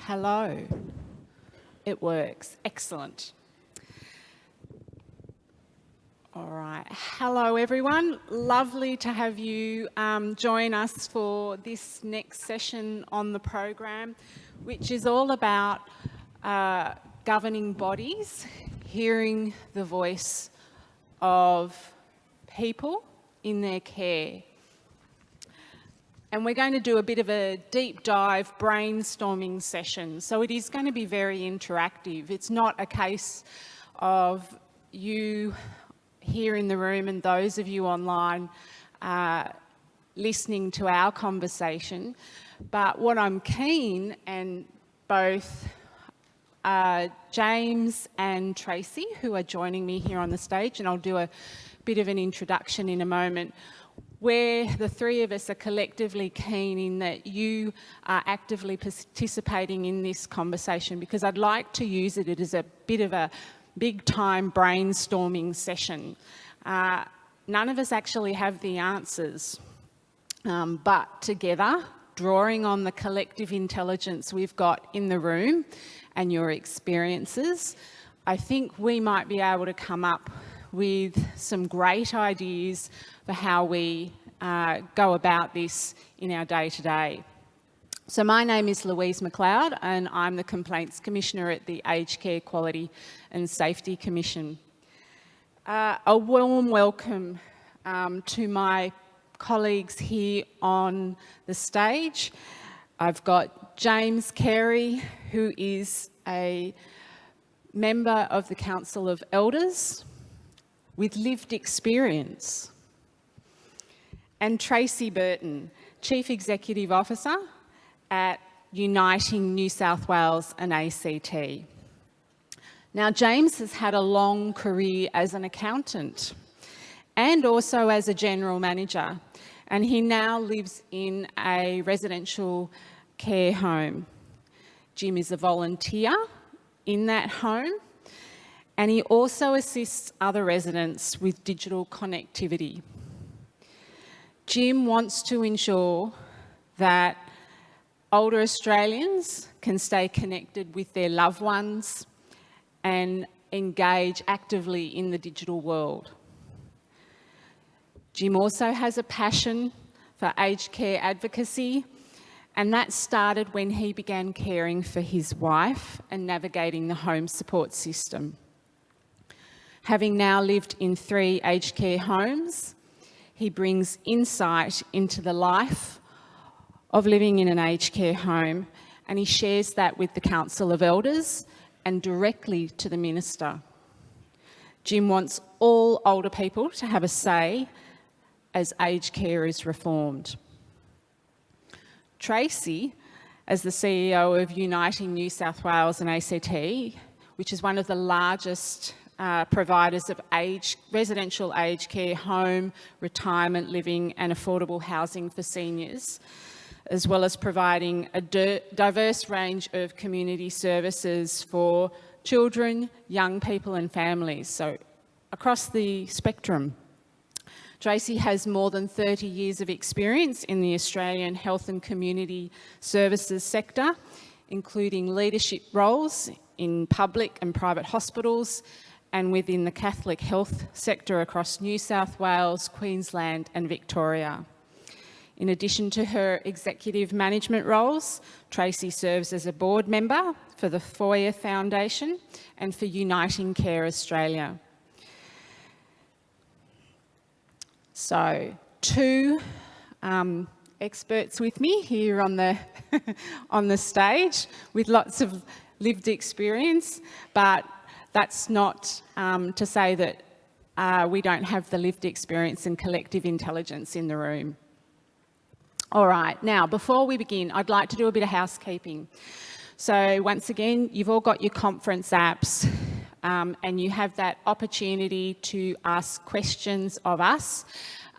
Hello. It works. Excellent. All right. Hello, everyone. Lovely to have you join us for this next session on the program, which is all about governing bodies, hearing the voice of people in their care. And we're going to do a bit of a deep dive brainstorming session. So it is going to be very interactive. It's not a case of you here in the room and those of you online listening to our conversation. But what I'm keen, and both James and Tracey, who are joining me here on the stage, and I'll do a bit of an introduction in a moment, where the three of us are collectively keen in that you are actively participating in this conversation, because I'd like to use it as a bit of a big time brainstorming session. None of us actually have the answers, but together, drawing on the collective intelligence we've got in the room and your experiences, I think we might be able to come up with some great ideas for how we go about this in our day-to-day. So my name is Louise Macleod, and I'm the Complaints Commissioner at the Aged Care Quality and Safety Commission. A warm welcome to my colleagues here on the stage. I've got James Carey, who is a member of the Council of Elders with lived experience, and Tracey Burton, Chief Executive Officer at Uniting New South Wales and ACT. Now, James has had a long career as an accountant and also as a general manager, and he now lives in a residential care home. Jim is a volunteer in that home, and he also assists other residents with digital connectivity. Jim wants to ensure that older Australians can stay connected with their loved ones and engage actively in the digital world. Jim also has a passion for aged care advocacy, and that started when he began caring for his wife and navigating the home support system. Having now lived in 3 aged care homes, he brings insight into the life of living in an aged care home, and he shares that with the Council of Elders and directly to the Minister. Jim wants all older people to have a say as aged care is reformed. Tracey, as the CEO of Uniting New South Wales and ACT, which is one of the largest providers of residential aged care, home, retirement living and affordable housing for seniors, as well as providing a diverse range of community services for children, young people and families, so across the spectrum. Tracey has more than 30 years of experience in the Australian health and community services sector, including leadership roles in public and private hospitals and within the Catholic health sector across New South Wales, Queensland and Victoria. In addition to her executive management roles, Tracey serves as a board member for the Foyer Foundation and for Uniting Care Australia. So, 2 experts with me here on the on the stage with lots of lived experience, but that's not to say that we don't have the lived experience and collective intelligence in the room. All right, now before we begin, I'd like to do a bit of housekeeping. So once again, you've all got your conference apps and you have that opportunity to ask questions of us,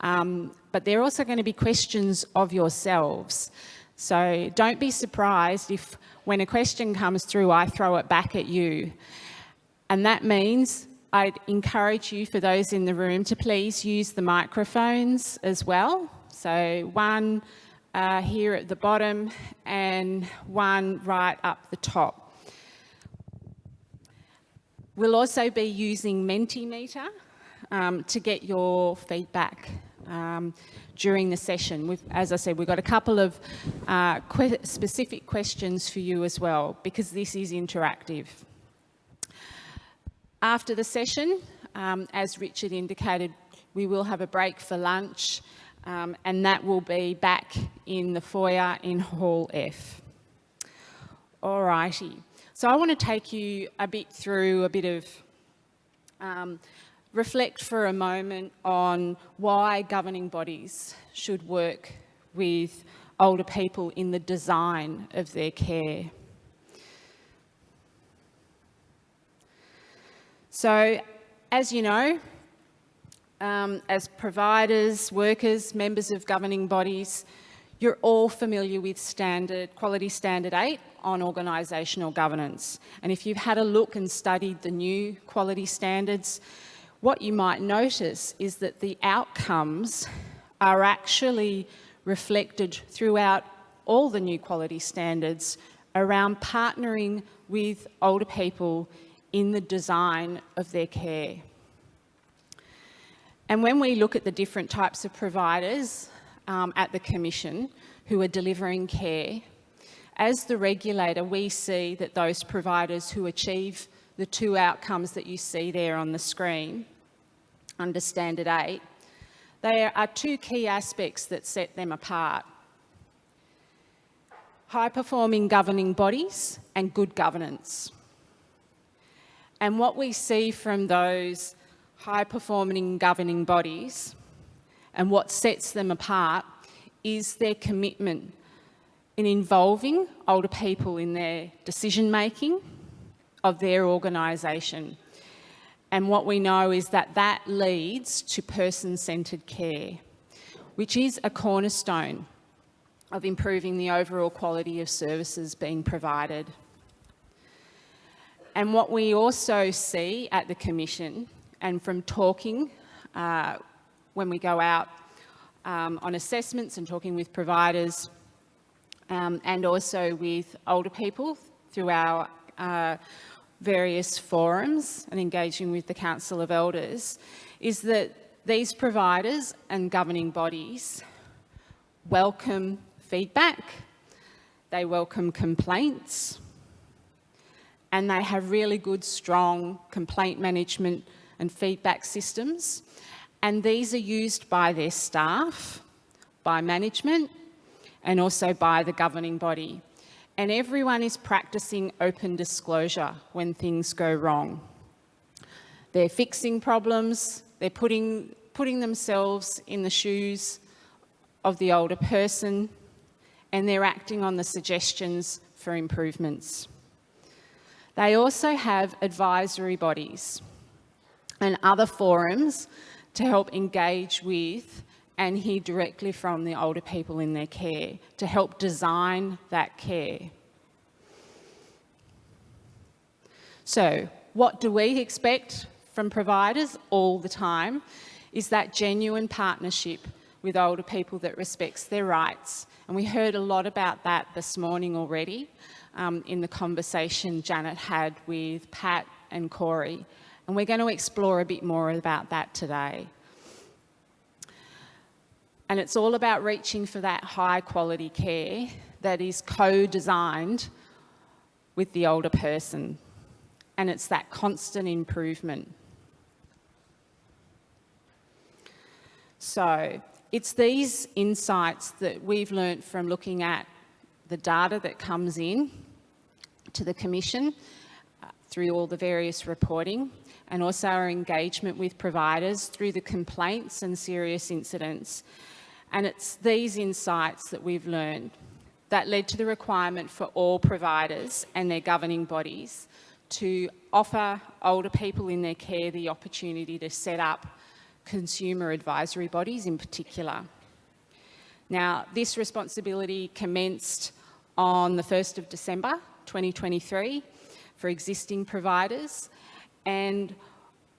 but they're also going to be questions of yourselves. So don't be surprised if when a question comes through, I throw it back at you. And that means I'd encourage you, for those in the room, to please use the microphones as well. So one here at the bottom and one right up the top. We'll also be using Mentimeter to get your feedback during the session. As I said, we've got a couple of specific questions for you as well, because this is interactive. After the session, as Richard indicated, we will have a break for lunch, and that will be back in the foyer in Hall F. Alrighty, so I want to take you a bit through a bit of reflect for a moment on why governing bodies should work with older people in the design of their care. So, as you know, as providers, workers, members of governing bodies, you're all familiar with Quality Standard 8 on organisational governance. And if you've had a look and studied the new quality standards, what you might notice is that the outcomes are actually reflected throughout all the new quality standards around partnering with older people in the design of their care. And when we look at the different types of providers at the Commission who are delivering care, as the regulator, we see that those providers who achieve the two outcomes that you see there on the screen under Standard 8, there are two key aspects that set them apart: high-performing governing bodies and good governance. And what we see from those high-performing governing bodies and what sets them apart is their commitment in involving older people in their decision-making of their organisation. And what we know is that that leads to person-centred care, which is a cornerstone of improving the overall quality of services being provided. And what we also see at the Commission, and from talking when we go out on assessments and talking with providers and also with older people through our various forums and engaging with the Council of Elders, is that these providers and governing bodies welcome feedback, they welcome complaints, and they have really good, strong complaint management and feedback systems. And these are used by their staff, by management, and also by the governing body. And everyone is practicing open disclosure when things go wrong. They're fixing problems, they're putting themselves in the shoes of the older person, and they're acting on the suggestions for improvements. They also have advisory bodies and other forums to help engage with and hear directly from the older people in their care, to help design that care. So, what do we expect from providers all the time is that genuine partnership with older people that respects their rights. And we heard a lot about that this morning already in the conversation Janet had with Pat and Carey. And we're going to explore a bit more about that today. And it's all about reaching for that high quality care that is co-designed with the older person. And it's that constant improvement. So it's these insights that we've learnt from looking at the data that comes in to the Commission through all the various reporting, and also our engagement with providers through the complaints and serious incidents. And it's these insights that we've learned that led to the requirement for all providers and their governing bodies to offer older people in their care the opportunity to set up consumer advisory bodies in particular. Now, this responsibility commenced on the 1st of December 2023 for existing providers, and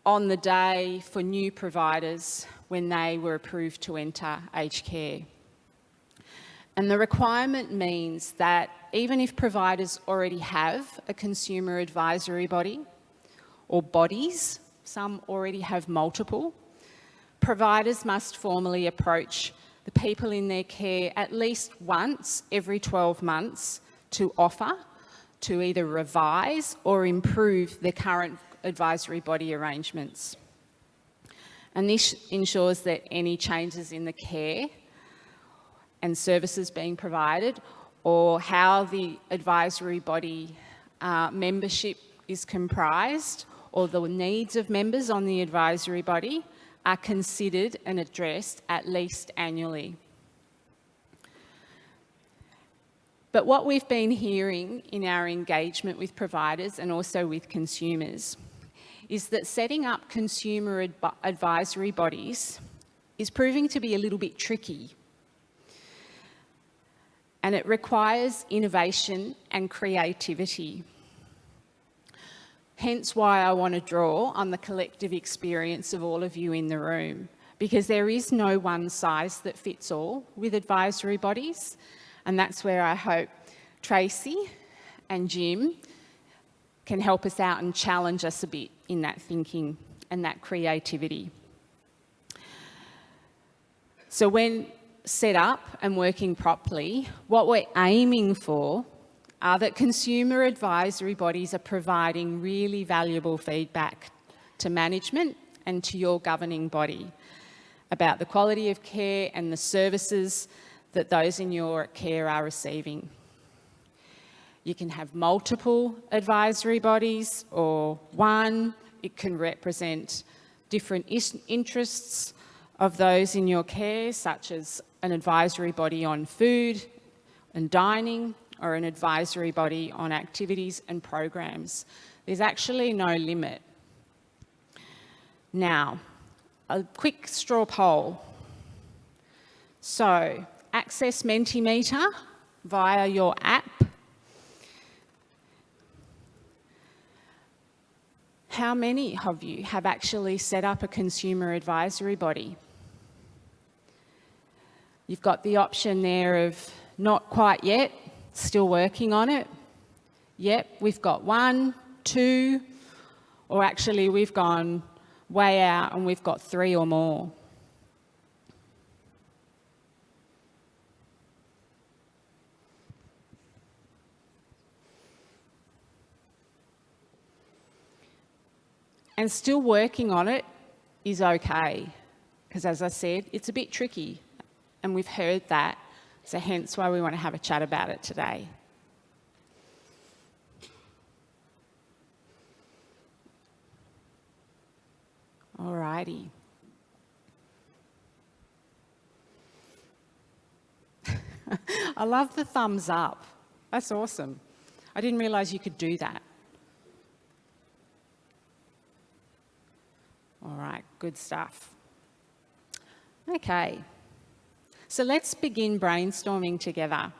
on the day for new providers when they were approved to enter aged care. And the requirement means that even if providers already have a consumer advisory body or bodies, some already have multiple, providers must formally approach the people in their care at least once every 12 months to offer to either revise or improve their current advisory body arrangements. And this ensures that any changes in the care and services being provided, or how the advisory body membership is comprised, or the needs of members on the advisory body are considered and addressed at least annually. But what we've been hearing in our engagement with providers and also with consumers is that setting up consumer advisory bodies is proving to be a little bit tricky. And it requires innovation and creativity. Hence why I want to draw on the collective experience of all of you in the room, because there is no one size that fits all with advisory bodies, and that's where I hope Tracey and Jim can help us out and challenge us a bit in that thinking and that creativity. So when set up and working properly, what we're aiming for are that consumer advisory bodies are providing really valuable feedback to management and to your governing body about the quality of care and the services that those in your care are receiving. You can have multiple advisory bodies or one. It can represent different interests of those in your care, such as an advisory body on food and dining, or an advisory body on activities and programs. There's actually no limit. Now, a quick straw poll. So, access Mentimeter via your app. How many of you have actually set up a consumer advisory body? You've got the option there of not quite yet, still working on it. Yep, we've got 1, 2, or actually we've gone way out and we've got 3 or more. And still working on it is okay, because as I said, it's a bit tricky. And we've heard that, so hence why we want to have a chat about it today. Alrighty. I love the thumbs up. That's awesome. I didn't realise you could do that. All right, good stuff. Okay. So let's begin brainstorming together.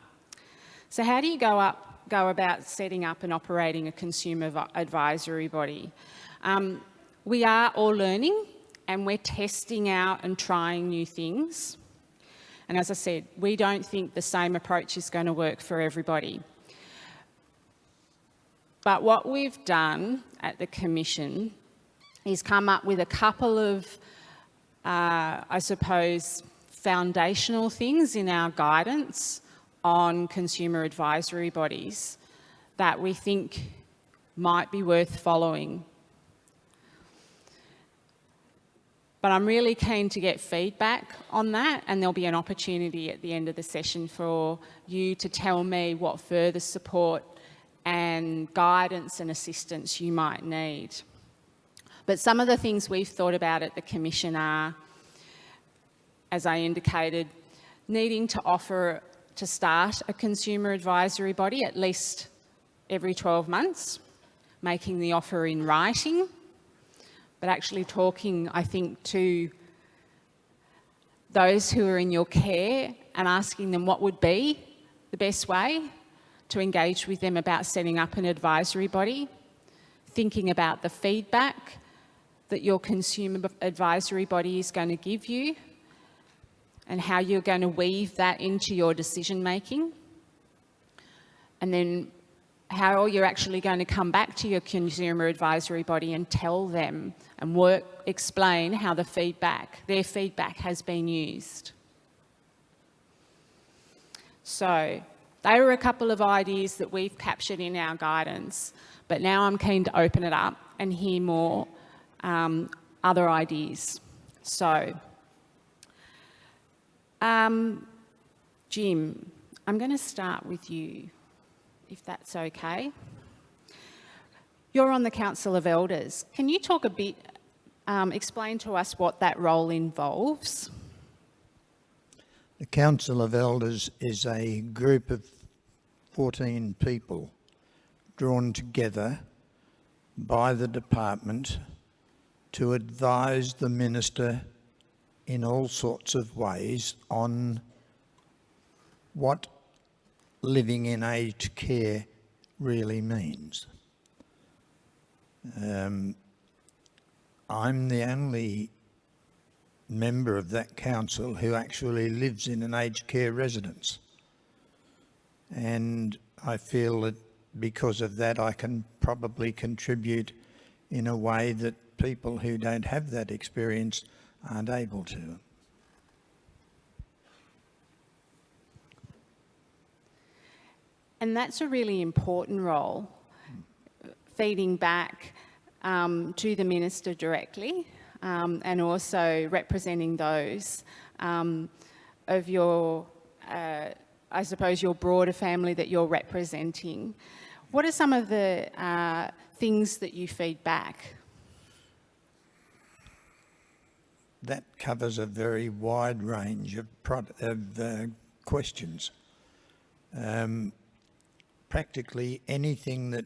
So how do you go about setting up and operating a consumer advisory body? We are all learning and we're testing out and trying new things. And as I said, we don't think the same approach is going to work for everybody. But what we've done at the Commission is come up with a couple of, I suppose, foundational things in our guidance on consumer advisory bodies that we think might be worth following. But I'm really keen to get feedback on that, and there'll be an opportunity at the end of the session for you to tell me what further support and guidance and assistance you might need. But some of the things we've thought about at the Commission are, as I indicated, needing to offer to start a consumer advisory body at least every 12 months, making the offer in writing, but actually talking, I think, to those who are in your care and asking them what would be the best way to engage with them about setting up an advisory body, thinking about the feedback that your consumer advisory body is going to give you, and how you're going to weave that into your decision making. And then how you're actually going to come back to your consumer advisory body and tell them and explain how their feedback has been used. So they were a couple of ideas that we've captured in our guidance, but now I'm keen to open it up and hear more other ideas. So, Jim, I'm going to start with you, if that's okay. You're on the Council of Elders. Can you talk a bit, explain to us what that role involves? The Council of Elders is a group of 14 people drawn together by the department to advise the Minister in all sorts of ways on what living in aged care really means. I'm the only member of that council who actually lives in an aged care residence, and I feel that because of that I can probably contribute in a way that people who don't have that experience aren't able to. And that's a really important role, feeding back to the Minister directly, and also representing those of your, I suppose, your broader family that you're representing. What are some of the things that you feed back? That covers a very wide range of questions. Practically anything that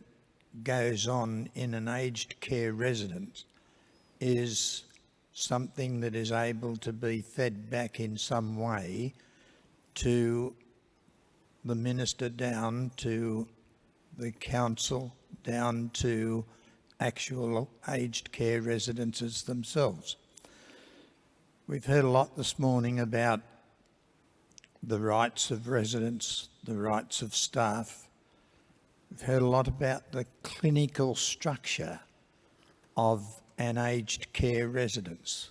goes on in an aged care residence is something that is able to be fed back in some way to the Minister, down to the council, down to actual aged care residences themselves. We've heard a lot this morning about the rights of residents, the rights of staff. We've heard a lot about the clinical structure of an aged care residence.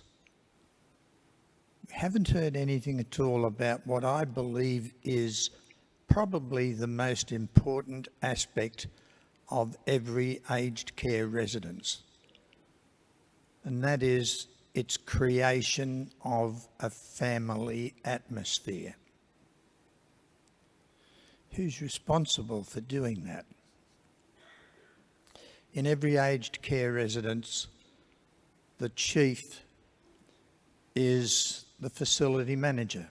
We haven't heard anything at all about what I believe is probably the most important aspect of every aged care residence, and that is its creation of a family atmosphere. Who's responsible for doing that? In every aged care residence, the chief is the facility manager,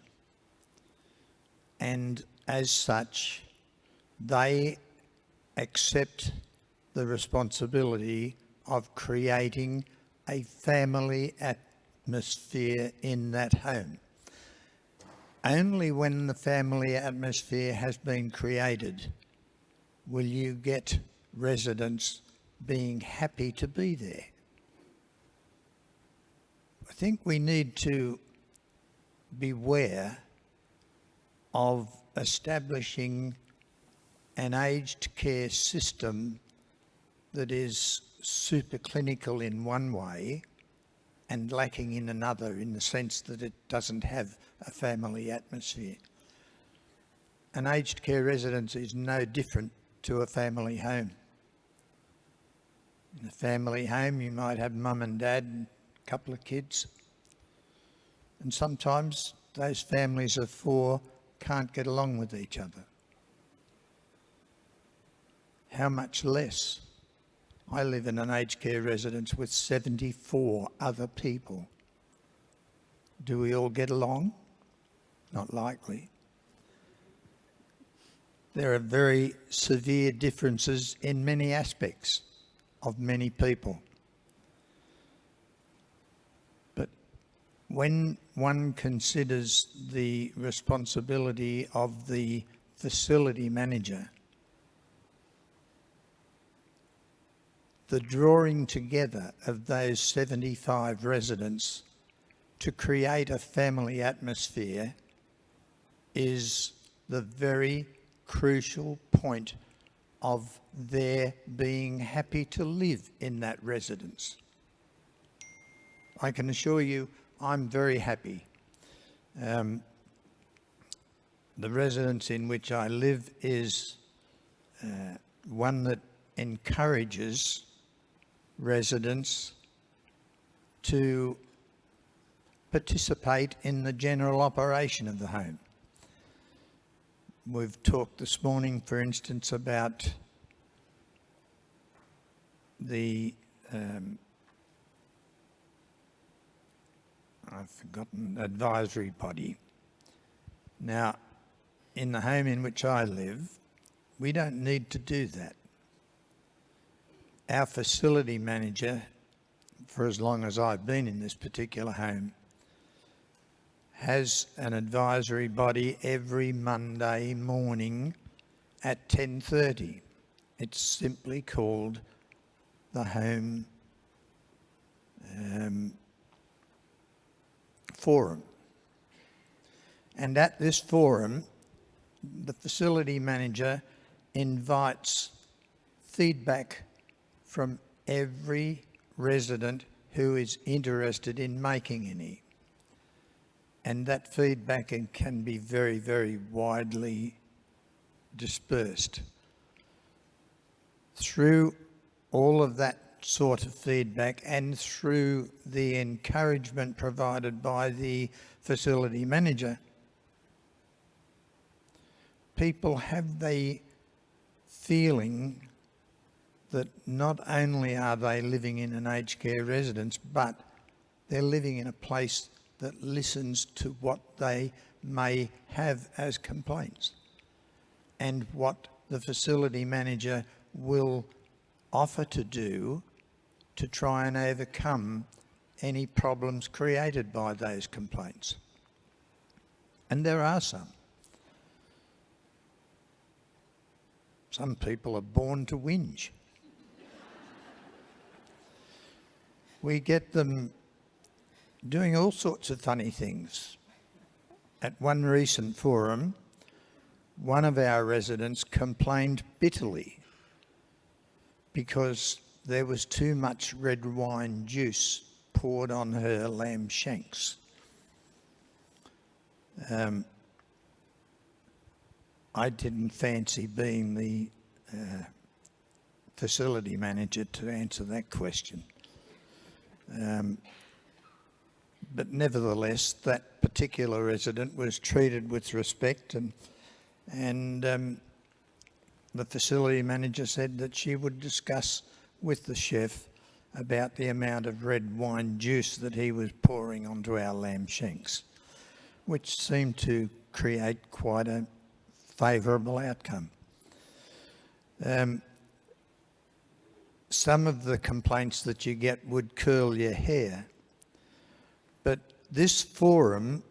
and as such, they accept the responsibility of creating a family atmosphere in that home. Only when the family atmosphere has been created will you get residents being happy to be there. I think we need to beware of establishing an aged care system that is super clinical in one way and lacking in another, in the sense that it doesn't have a family atmosphere. An aged care residence is no different to a family home. In a family home, you might have mum and dad and a couple of kids, and sometimes those families of four can't get along with each other. How much less? I live in an aged care residence with 74 other people. Do we all get along? Not likely. There are very severe differences in many aspects of many people. But when one considers the responsibility of the facility manager, the drawing together of those 75 residents to create a family atmosphere is the very crucial point of their being happy to live in that residence. I can assure you I'm very happy. The residence in which I live is one that encourages residents to participate in the general operation of the home. We've talked this morning, for instance, about the I've forgotten, advisory body. Now, in the home in which I live, we don't need to do that. Our facility manager, for as long as I've been in this particular home, has an advisory body every Monday morning at 10:30. It's simply called the Home Forum. And at this forum, the facility manager invites feedback from every resident who is interested in making any. And that feedback can be very, very widely dispersed. Through all of that sort of feedback and through the encouragement provided by the facility manager, people have the feeling that not only are they living in an aged care residence, but they're living in a place that listens to what they may have as complaints and what the facility manager will offer to do to try and overcome any problems created by those complaints. And there are some. Some people are born to whinge. We get them doing all sorts of funny things. At one recent forum, one of our residents complained bitterly because there was too much red wine juice poured on her lamb shanks. I didn't fancy being the facility manager to answer that question. But nevertheless, that particular resident was treated with respect, and the facility manager said that she would discuss with the chef about the amount of red wine juice that he was pouring onto our lamb shanks, which seemed to create quite a favourable outcome. Some of the complaints that you get would curl your hair, but this forum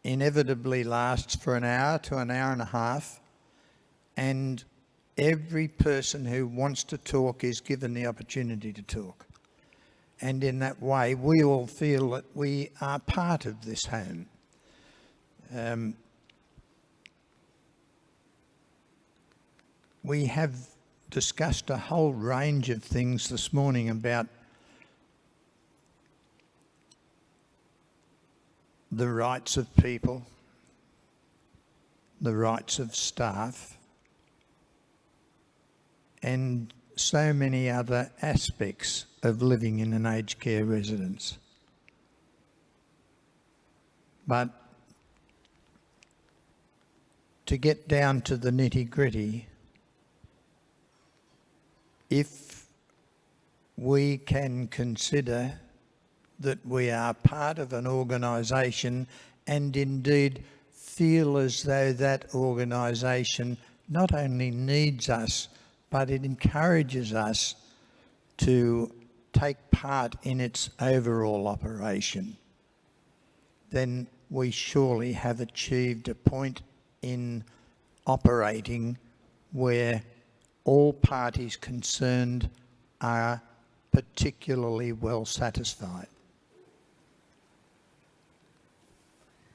inevitably lasts for an hour to an hour and a half, and every person who wants to talk is given the opportunity to talk. And in that way, we all feel that we are part of this home. We have discussed a whole range of things this morning about the rights of people, the rights of staff, and so many other aspects of living in an aged care residence. But to get down to the nitty-gritty, if we can consider that we are part of an organisation and indeed feel as though that organisation not only needs us, but it encourages us to take part in its overall operation, then we surely have achieved a point in operating where all parties concerned are particularly well satisfied.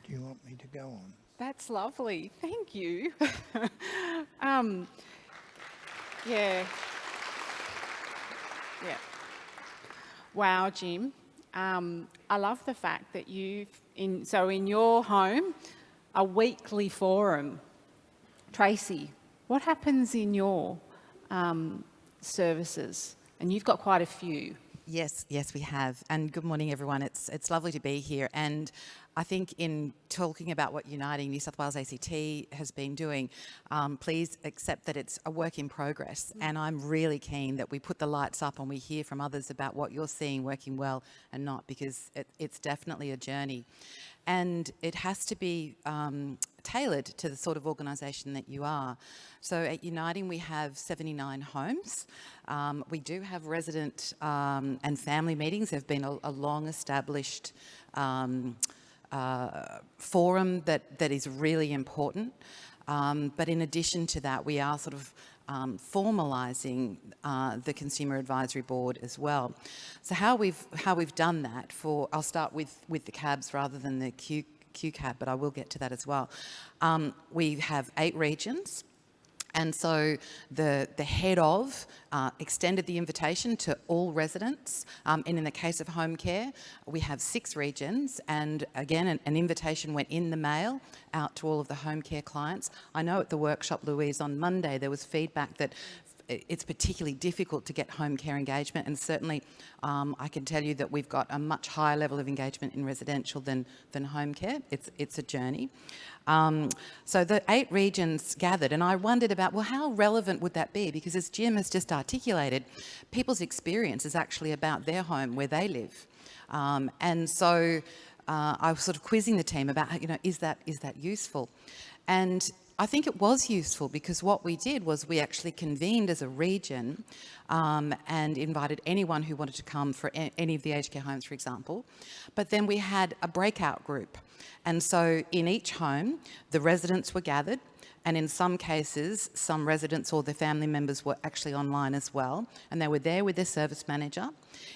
Do you want me to go on? That's lovely. Thank you. Yeah. Yeah. Wow, Jim. I love the fact that in your home, a weekly forum. Tracey, what happens in your services? And you've got quite a few. Yes, we have. And good morning, everyone. It's lovely to be here. And I think in talking about what Uniting New South Wales ACT has been doing, please accept that it's a work in progress. And I'm really keen that we put the lights up and we hear from others about what you're seeing working well and not, because it's definitely a journey. And it has to be tailored to the sort of organisation that you are. So at Uniting, we have 79 homes. We do have resident and family meetings. They've been a long-established forum that is really important. But in addition to that, we are sort of formalising the Consumer Advisory Board as well. So how we've done that I'll start with the cabs rather than the QCAB, but I will get to that as well. We have 8 regions. And so the head of extended the invitation to all residents. And in the case of home care, we have 6 regions. And again, an invitation went in the mail out to all of the home care clients. I know at the workshop, Louise, on Monday, there was feedback that it's particularly difficult to get home care engagement, and certainly I can tell you that we've got a much higher level of engagement in residential than home care. It's a journey. So the 8 regions gathered, and I wondered about, well, how relevant would that be? Because as Jim has just articulated, people's experience is actually about their home, where they live. And so I was sort of quizzing the team about, is that useful? And I think it was useful, because what we did was we actually convened as a region and invited anyone who wanted to come for any of the aged care homes, for example. But then we had a breakout group. And so in each home, the residents were gathered, and in some cases, some residents or their family members were actually online as well, and they were there with their service manager.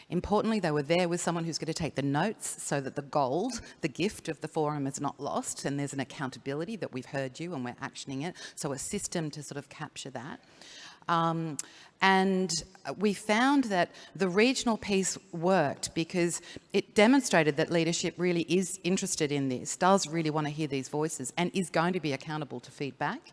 Importantly, they were there with someone who's going to take the notes so that the gold, the gift of the forum, is not lost, and there's an accountability that we've heard you and we're actioning it, so a system to sort of capture that. And we found that the regional piece worked because it demonstrated that leadership really is interested in this, does really want to hear these voices, and is going to be accountable to feedback,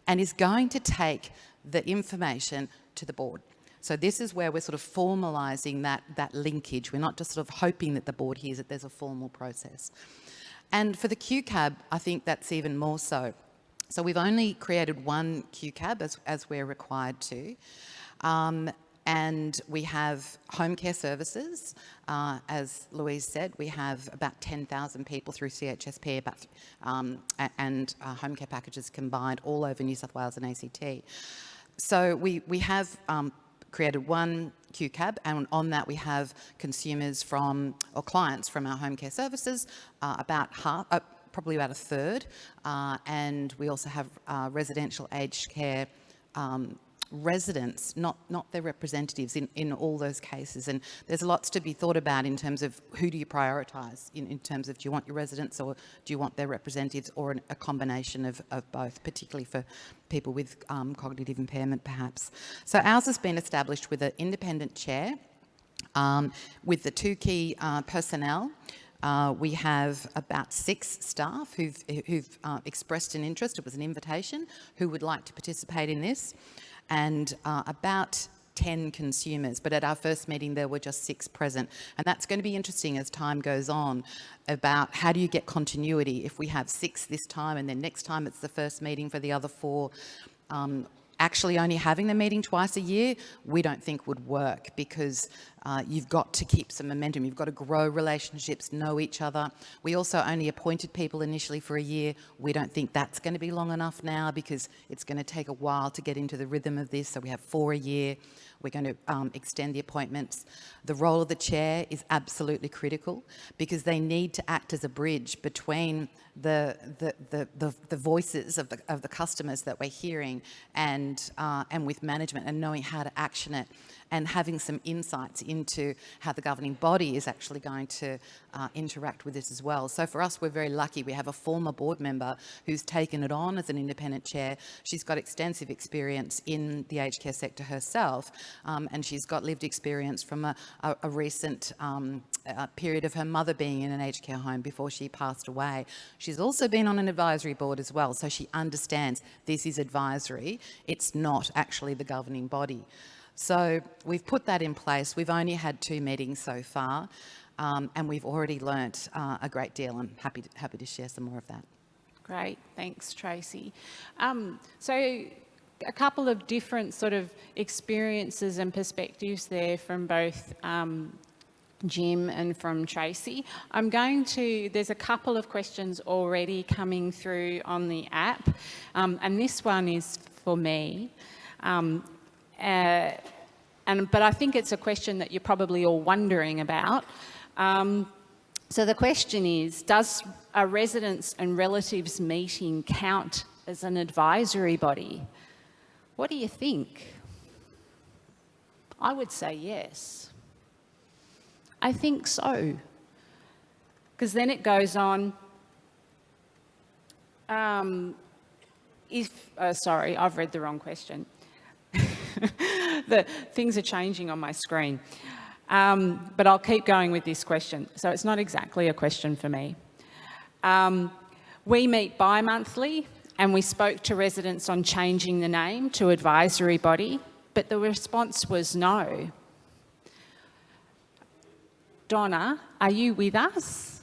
and is going to take the information to the board. So this is where we're sort of formalising that linkage. We're not just sort of hoping that the board hears it, there's a formal process. And for the QCAB, I think that's even more so. So we've only created 1 QCAB as we're required to. And we have home care services. As Louise said, we have about 10,000 people through CHSP and home care packages combined all over New South Wales and ACT. So we have created 1 QCAB, and on that we have consumers or clients from our home care services, about half, probably about a third, and we also have residential aged care residents, not their representatives in all those cases. And there's lots to be thought about in terms of who do you prioritise, in terms of do you want your residents or do you want their representatives, or a combination of both, particularly for people with cognitive impairment perhaps. So ours has been established with an independent chair, with the 2 key personnel. We have about 6 staff who've expressed an interest. It was an invitation, who would like to participate in this, and about 10 consumers. But at our first meeting, there were just 6 present. And that's going to be interesting as time goes on, about how do you get continuity if we have 6 this time and then next time it's the first meeting for the other 4. Actually only having the meeting twice a year, we don't think would work, because you've got to keep some momentum. You've got to grow relationships, know each other. We also only appointed people initially for a year. We don't think that's going to be long enough now, because it's going to take a while to get into the rhythm of this. So we have 4 a year. We're going to extend the appointments. The role of the chair is absolutely critical, because they need to act as a bridge between the voices of the customers that we're hearing, and with management, and knowing how to action it, and having some insights into how the governing body is actually going to interact with this as well. So for us, we're very lucky. We have a former board member who's taken it on as an independent chair. She's got extensive experience in the aged care sector herself, and she's got lived experience from a recent period of her mother being in an aged care home before she passed away. She's also been on an advisory board as well, so she understands this is advisory. It's not actually the governing body. So we've put that in place. We've only had 2 meetings so far, and we've already learnt a great deal. I'm happy to share some more of that. Great, thanks, Tracey. So a couple of different sort of experiences and perspectives there from both Jim and from Tracey. There's a couple of questions already coming through on the app, and this one is for me. But I think it's a question that you're probably all wondering about. So the question is, does a residents and relatives meeting count as an advisory body? What do you think? I would say yes. I think so. Because then it goes on, sorry, I've read the wrong question. The things are changing on my screen. But I'll keep going with this question. So it's not exactly a question for me. We meet bi-monthly, and we spoke to residents on changing the name to advisory body, but the response was no. Donna, are you with us?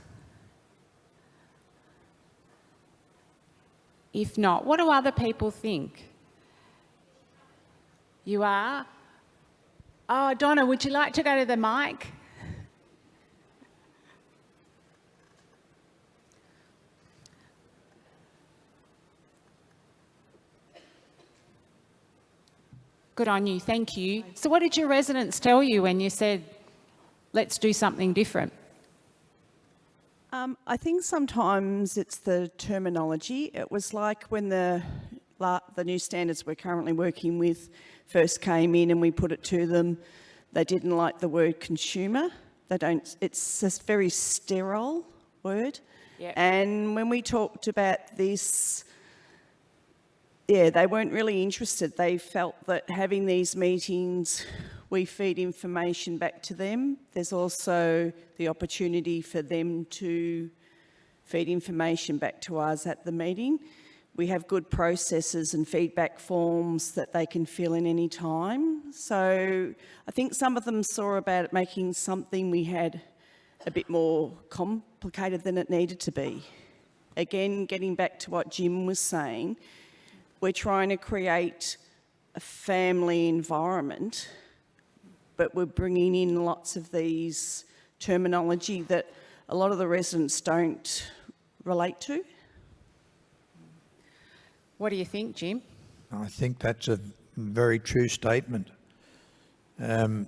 If not, what do other people think? You are? Oh, Donna, would you like to go to the mic? Good on you, thank you. So what did your residents tell you when you said, let's do something different? I think sometimes it's the terminology. It was like when the new standards we're currently working with first came in and we put it to them, they didn't like the word consumer. It's a very sterile word. Yep. And when we talked about this, they weren't really interested. They felt that having these meetings, we feed information back to them. There's also the opportunity for them to feed information back to us at the meeting. We have good processes and feedback forms that they can fill in any time. So I think some of them saw about it making something we had a bit more complicated than it needed to be. Again, getting back to what Jim was saying, we're trying to create a family environment, but we're bringing in lots of these terminology that a lot of the residents don't relate to. What do you think, Jim? I think that's a very true statement. When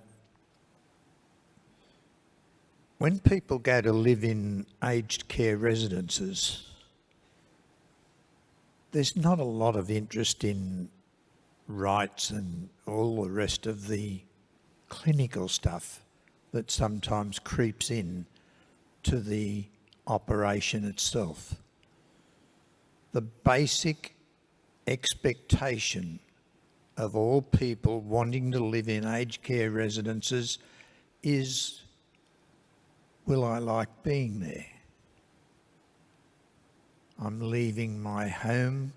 people go to live in aged care residences, there's not a lot of interest in rights and all the rest of the clinical stuff that sometimes creeps in to the operation itself. The basic expectation of all people wanting to live in aged care residences is, will I like being there? I'm leaving my home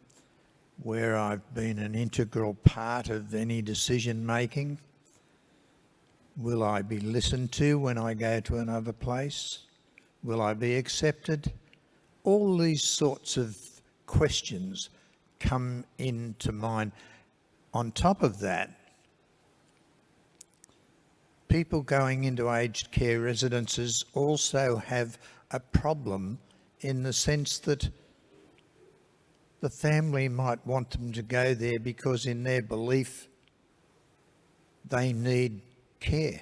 where I've been an integral part of any decision making. Will I be listened to when I go to another place? Will I be accepted? All these sorts of questions come into mind. On top of that, people going into aged care residences also have a problem in the sense that the family might want them to go there because in their belief they need care.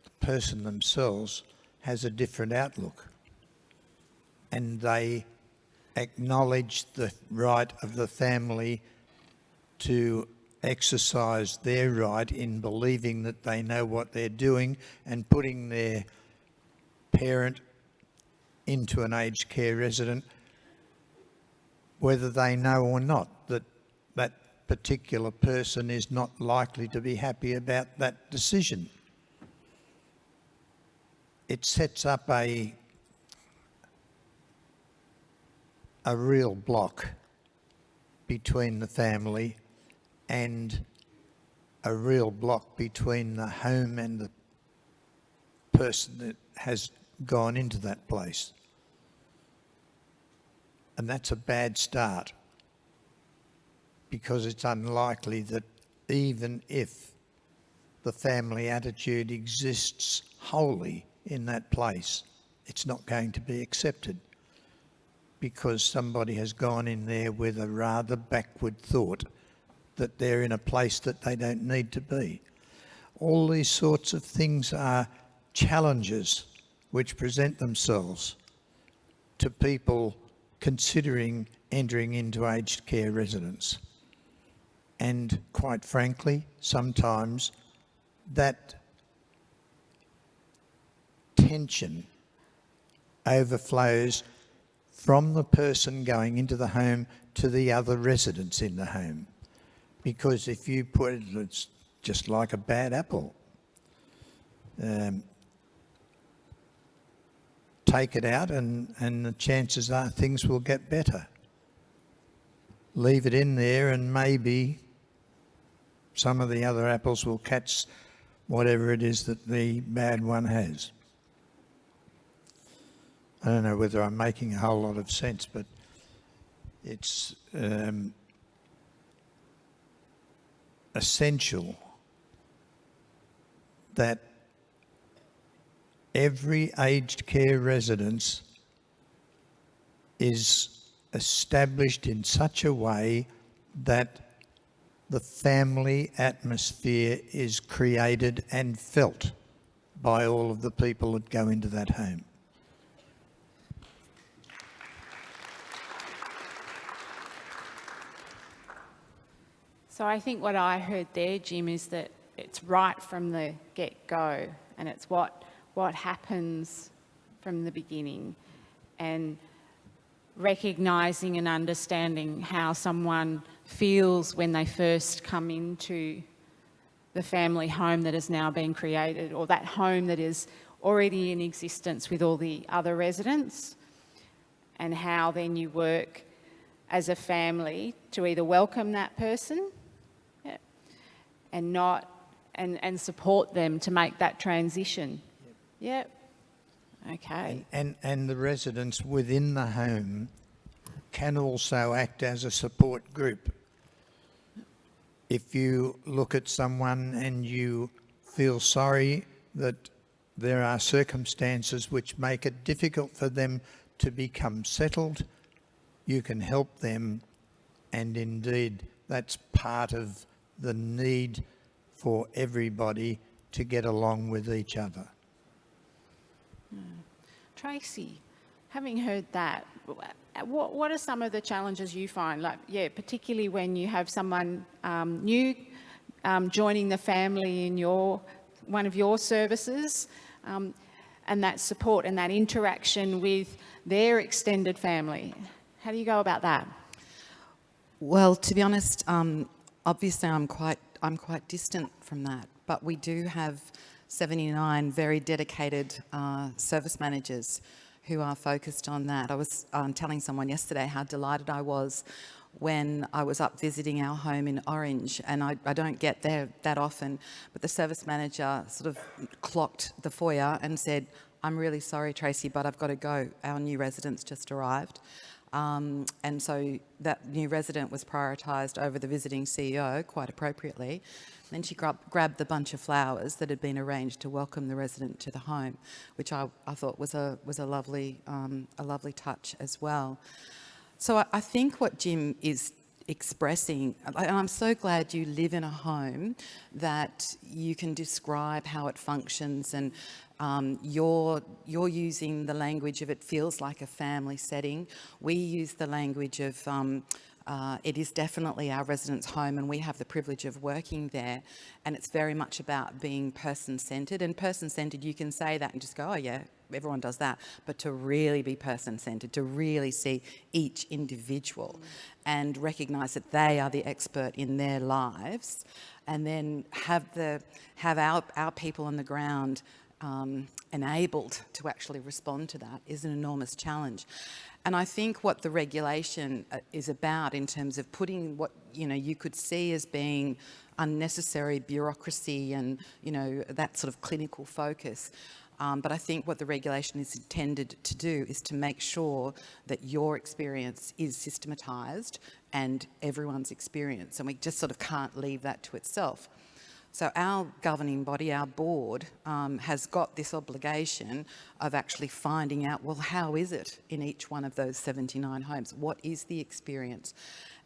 The person themselves has a different outlook. and they acknowledge the right of the family to exercise their right in believing that they know what they're doing and putting their parent into an aged care resident, whether they know or not that that particular person is not likely to be happy about that decision. It sets up a real block between the family and a real block between the home and the person that has gone into that place. And that's a bad start, because it's unlikely that even if the family attitude exists wholly in that place, it's not going to be accepted, because somebody has gone in there with a rather backward thought that they're in a place that they don't need to be. All these sorts of things are challenges which present themselves to people considering entering into aged care residence. And quite frankly, sometimes that tension overflows from the person going into the home to the other residents in the home. Because if you put it, it's just like a bad apple. Take it out and the chances are things will get better. Leave it in there and maybe some of the other apples will catch whatever it is that the bad one has. I don't know whether I'm making a whole lot of sense, but it's essential that every aged care residence is established in such a way that the family atmosphere is created and felt by all of the people that go into that home. So I think what I heard there, Jim, is that it's right from the get-go, and it's what happens from the beginning, and recognising and understanding how someone feels when they first come into the family home that has now been created, or that home that is already in existence with all the other residents, and how then you work as a family to either welcome that person and support them to make that transition. Yep. Okay. And the residents within the home can also act as a support group. If you look at someone and you feel sorry that there are circumstances which make it difficult for them to become settled, you can help them, and indeed that's part of the need for everybody to get along with each other. Tracey, having heard that, what are some of the challenges you find? Particularly when you have someone new joining the family in one of your services, and that support and that interaction with their extended family. How do you go about that? Well, to be honest, obviously I'm quite distant from that, but we do have 79 very dedicated service managers who are focused on that. I was telling someone yesterday how delighted I was when I was up visiting our home in Orange, and I don't get there that often, but the service manager sort of clocked the foyer and said, "I'm really sorry, Tracey, but I've got to go. Our new resident's just arrived." And so that new resident was prioritised over the visiting CEO, quite appropriately. Then she grabbed the bunch of flowers that had been arranged to welcome the resident to the home, which I thought was a lovely touch as well. So I think what Jim is expressing, and I'm so glad you live in a home that you can describe how it functions, and you're using the language of it feels like a family setting. We use the language of it is definitely our residents' home, and we have the privilege of working there, and it's very much about being person-centred. And person-centred, you can say that and just go, oh yeah, everyone does that, but to really be person-centred, to really see each individual and recognise that they are the expert in their lives, and then have our people on the ground enabled to actually respond to that is an enormous challenge. And I think what the regulation is about, in terms of putting what you could see as being unnecessary bureaucracy and that sort of clinical focus, but I think what the regulation is intended to do is to make sure that your experience is systematised and everyone's experience, and we just sort of can't leave that to itself. So our governing body, our board, has got this obligation of actually finding out, well, how is it in each one of those 79 homes? What is the experience?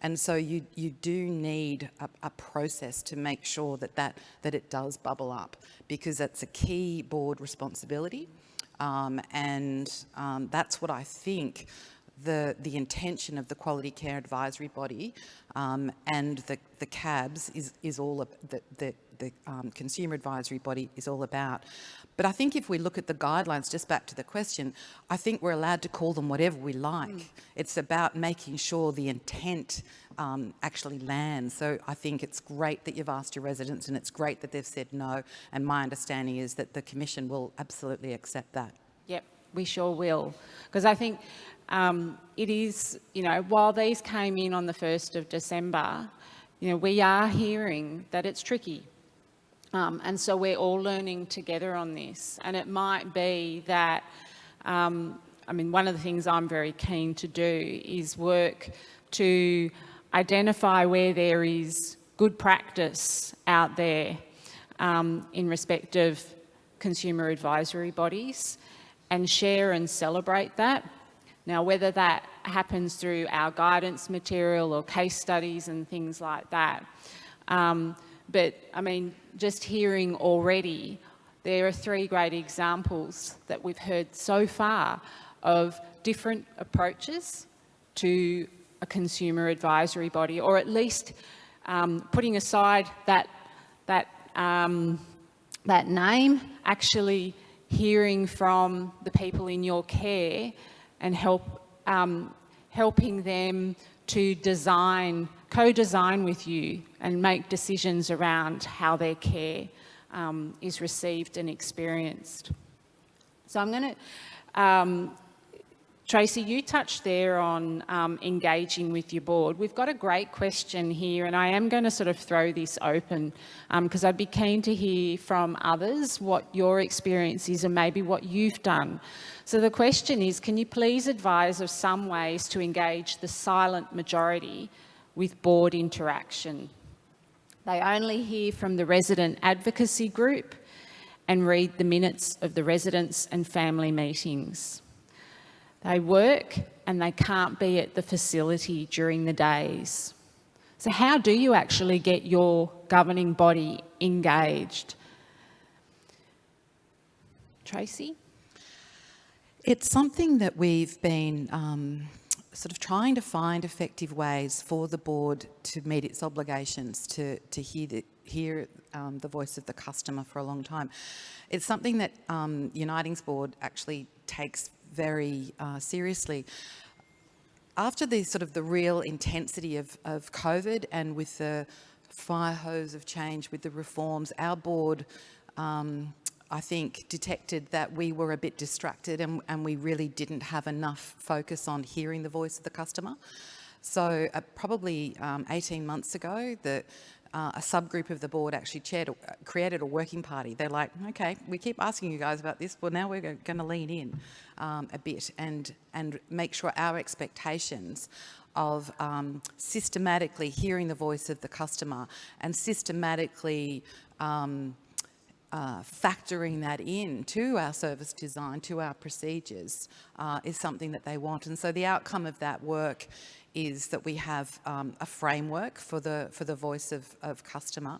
And so you do need a process to make sure that it does bubble up, because that's a key board responsibility. And that's what I think the intention of the Quality Care Advisory Body and the CABs is all the Consumer Advisory Body is all about. But I think if we look at the guidelines, just back to the question, I think we're allowed to call them whatever we like. It's about making sure the intent actually lands. So I think it's great that you've asked your residents, and it's great that they've said no. And my understanding is that the Commission will absolutely accept that. Yep, we sure will. Because I think it is, while these came in on the 1st of December, we are hearing that it's tricky. And so we're all learning together on this. And it might be that, one of the things I'm very keen to do is work to identify where there is good practice out there in respect of consumer advisory bodies, and share and celebrate that. Now, whether that happens through our guidance material or case studies and things like that. But just hearing already, there are 3 great examples that we've heard so far of different approaches to a consumer advisory body, or at least putting aside that name, actually hearing from the people in your care and helping them to co-design with you and make decisions around how their care is received and experienced. So I'm going to, Tracey, you touched there on engaging with your board. We've got a great question here, and I am going to sort of throw this open because I'd be keen to hear from others what your experience is and maybe what you've done. So the question is, can you please advise of some ways to engage the silent majority with board interaction? They only hear from the resident advocacy group and read the minutes of the residents and family meetings. They work and they can't be at the facility during the days. So how do you actually get your governing body engaged? Tracey? It's something that we've been sort of trying to find effective ways for the board to meet its obligations to hear the voice of the customer for a long time. It's something that Uniting's board actually takes very seriously. After the real intensity of COVID, and with the fire hose of change with the reforms, our board I think detected that we were a bit distracted and we really didn't have enough focus on hearing the voice of the customer. So probably 18 months ago, a subgroup of the board actually created a working party. They're like, okay, we keep asking you guys about this, well now we're going to lean in a bit and make sure our expectations of systematically hearing the voice of the customer and systematically factoring that in to our service design, to our procedures, is something that they want. And so the outcome of that work is that we have a framework for the voice of customer.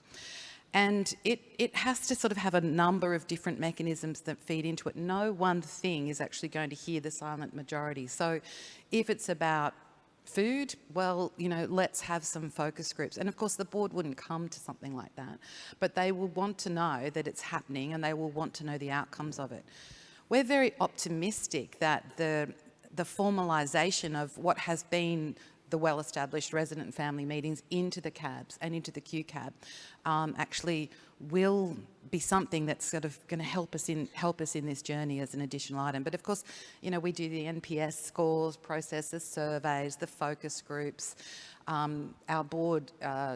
And it has to sort of have a number of different mechanisms that feed into it. No one thing is actually going to hear the silent majority. So if it's about food, well, you know, let's have some focus groups. And of course the board wouldn't come to something like that, but they will want to know that it's happening and they will want to know the outcomes of it. We're very optimistic that the formalisation of what has been the well-established resident and family meetings into the cabs and into the QCAB actually will be something that's sort of going to help us in this journey as an additional item. But of course, you know, we do the NPS scores, processes, surveys, the focus groups. Our board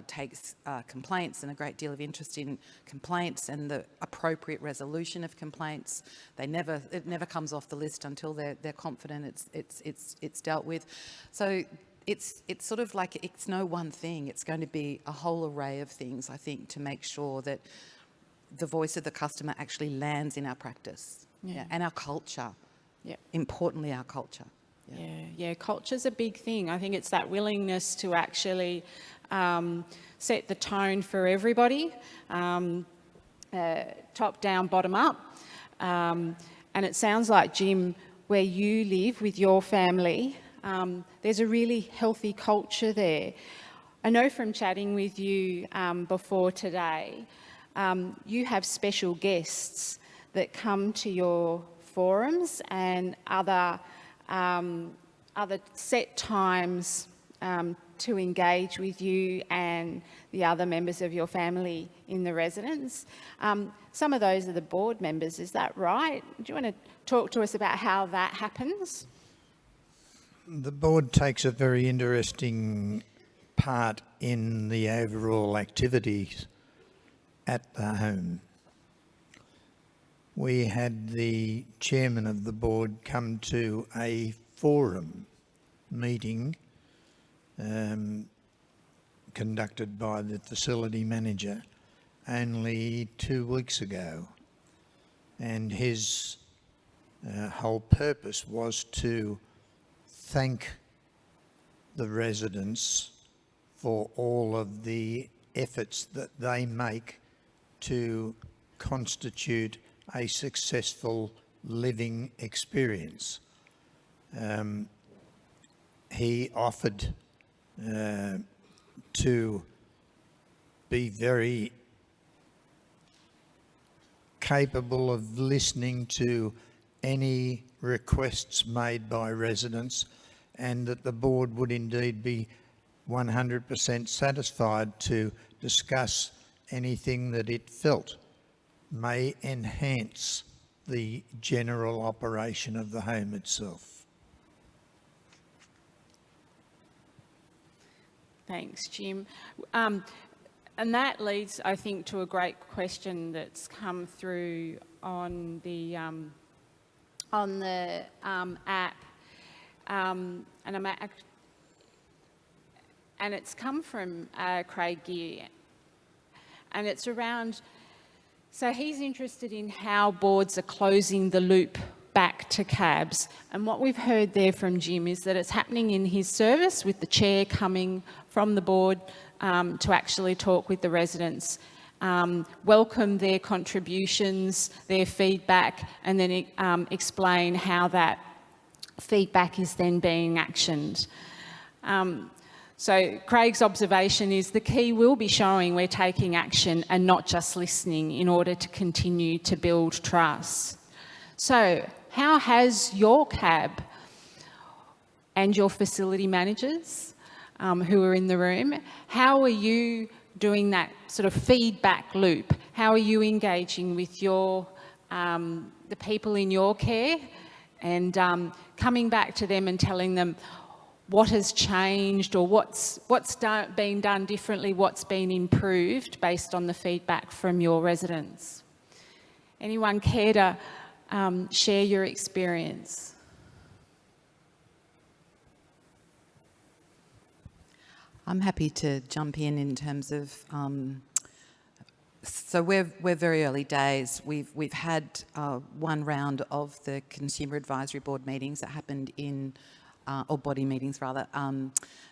takes complaints and a great deal of interest in complaints and the appropriate resolution of complaints. It never comes off the list until they're confident it's dealt with. So it's sort of like, it's no one thing. It's going to be a whole array of things, I think, to make sure that the voice of the customer actually lands in our practice. Yeah. And our culture. Yep. Importantly, our culture. Yeah, culture's a big thing. I think it's that willingness to actually set the tone for everybody, top down, bottom up. And it sounds like, Jim, where you live with your family, there's a really healthy culture there. I know from chatting with you before today, you have special guests that come to your forums and other set times to engage with you and the other members of your family in the residence. Some of those are the board members, is that right? Do you want to talk to us about how that happens? The board takes a very interesting part in the overall activities at the home. We had the chairman of the board come to a forum meeting conducted by the facility manager only 2 weeks ago, and his whole purpose was to thank the residents for all of the efforts that they make to constitute a successful living experience. He offered to be very capable of listening to any requests made by residents, and that the board would indeed be 100% satisfied to discuss anything that it felt may enhance the general operation of the home itself. Thanks, Jim. And that leads, I think, to a great question that's come through on the app, and it's come from Craig Gear, and it's around. So he's interested in how boards are closing the loop back to cabs. And what we've heard there from Jim is that it's happening in his service, with the chair coming from the board to actually talk with the residents, welcome their contributions, their feedback, and then explain how that feedback is then being actioned. So Craig's observation is the key will be showing we're taking action and not just listening in order to continue to build trust. So how has your cab and your facility managers who are in the room, how are you doing that sort of feedback loop? How are you engaging with your the people in your care and coming back to them and telling them what has changed or what's been done differently, what's been improved based on the feedback from your residents? Anyone care to share your experience? I'm happy to jump in terms of, so we're very early days. We've had one round of the Consumer Advisory Board meetings that happened in or body meetings rather,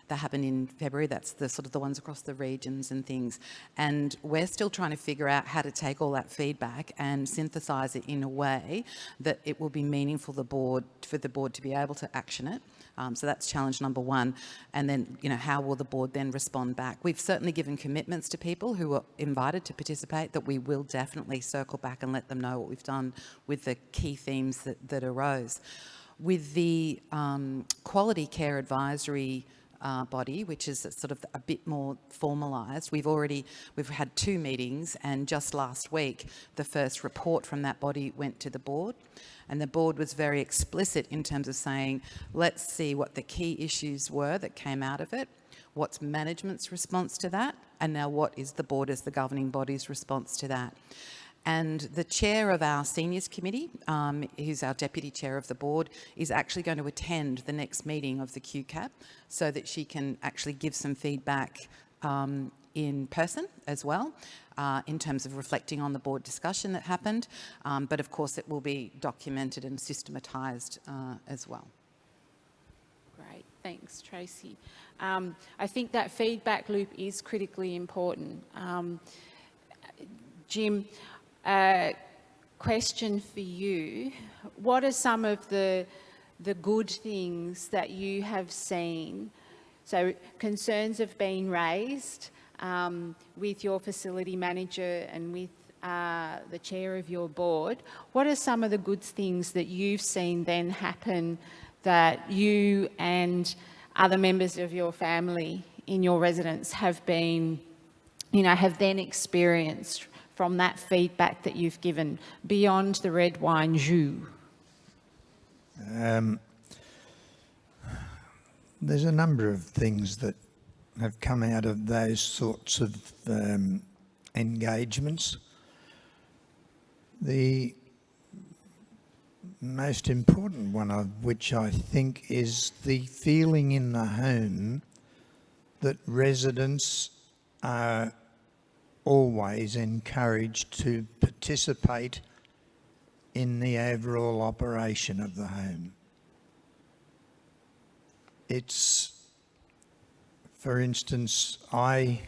that happen in February. That's the sort of the ones across the regions and things. And we're still trying to figure out how to take all that feedback and synthesise it in a way that it will be meaningful for the board to be able to action it. So that's challenge number one. And then, how will the board then respond back? We've certainly given commitments to people who were invited to participate that we will definitely circle back and let them know what we've done with the key themes that arose. With the Quality Care Advisory body, which is sort of a bit more formalised. We've had 2 meetings, and just last week the first report from that body went to the board, and the board was very explicit in terms of saying, let's see what the key issues were that came out of it, what's management's response to that, and now what is the board as the governing body's response to that. And the chair of our seniors committee, who's our deputy chair of the board, is actually going to attend the next meeting of the QCAP so that she can actually give some feedback in person as well, in terms of reflecting on the board discussion that happened. But of course it will be documented and systematised as well. Great, thanks Tracey. I think that feedback loop is critically important. Jim, question for you. What are some of the good things that you have seen? So concerns have been raised with your facility manager and with the chair of your board. What are some of the good things that you've seen then happen that you and other members of your family in your residence have been, have then experienced from that feedback that you've given beyond the red wine jus? There's a number of things that have come out of those sorts of engagements. The most important one of which I think is the feeling in the home that residents are always encouraged to participate in the overall operation of the home. It's, for instance, I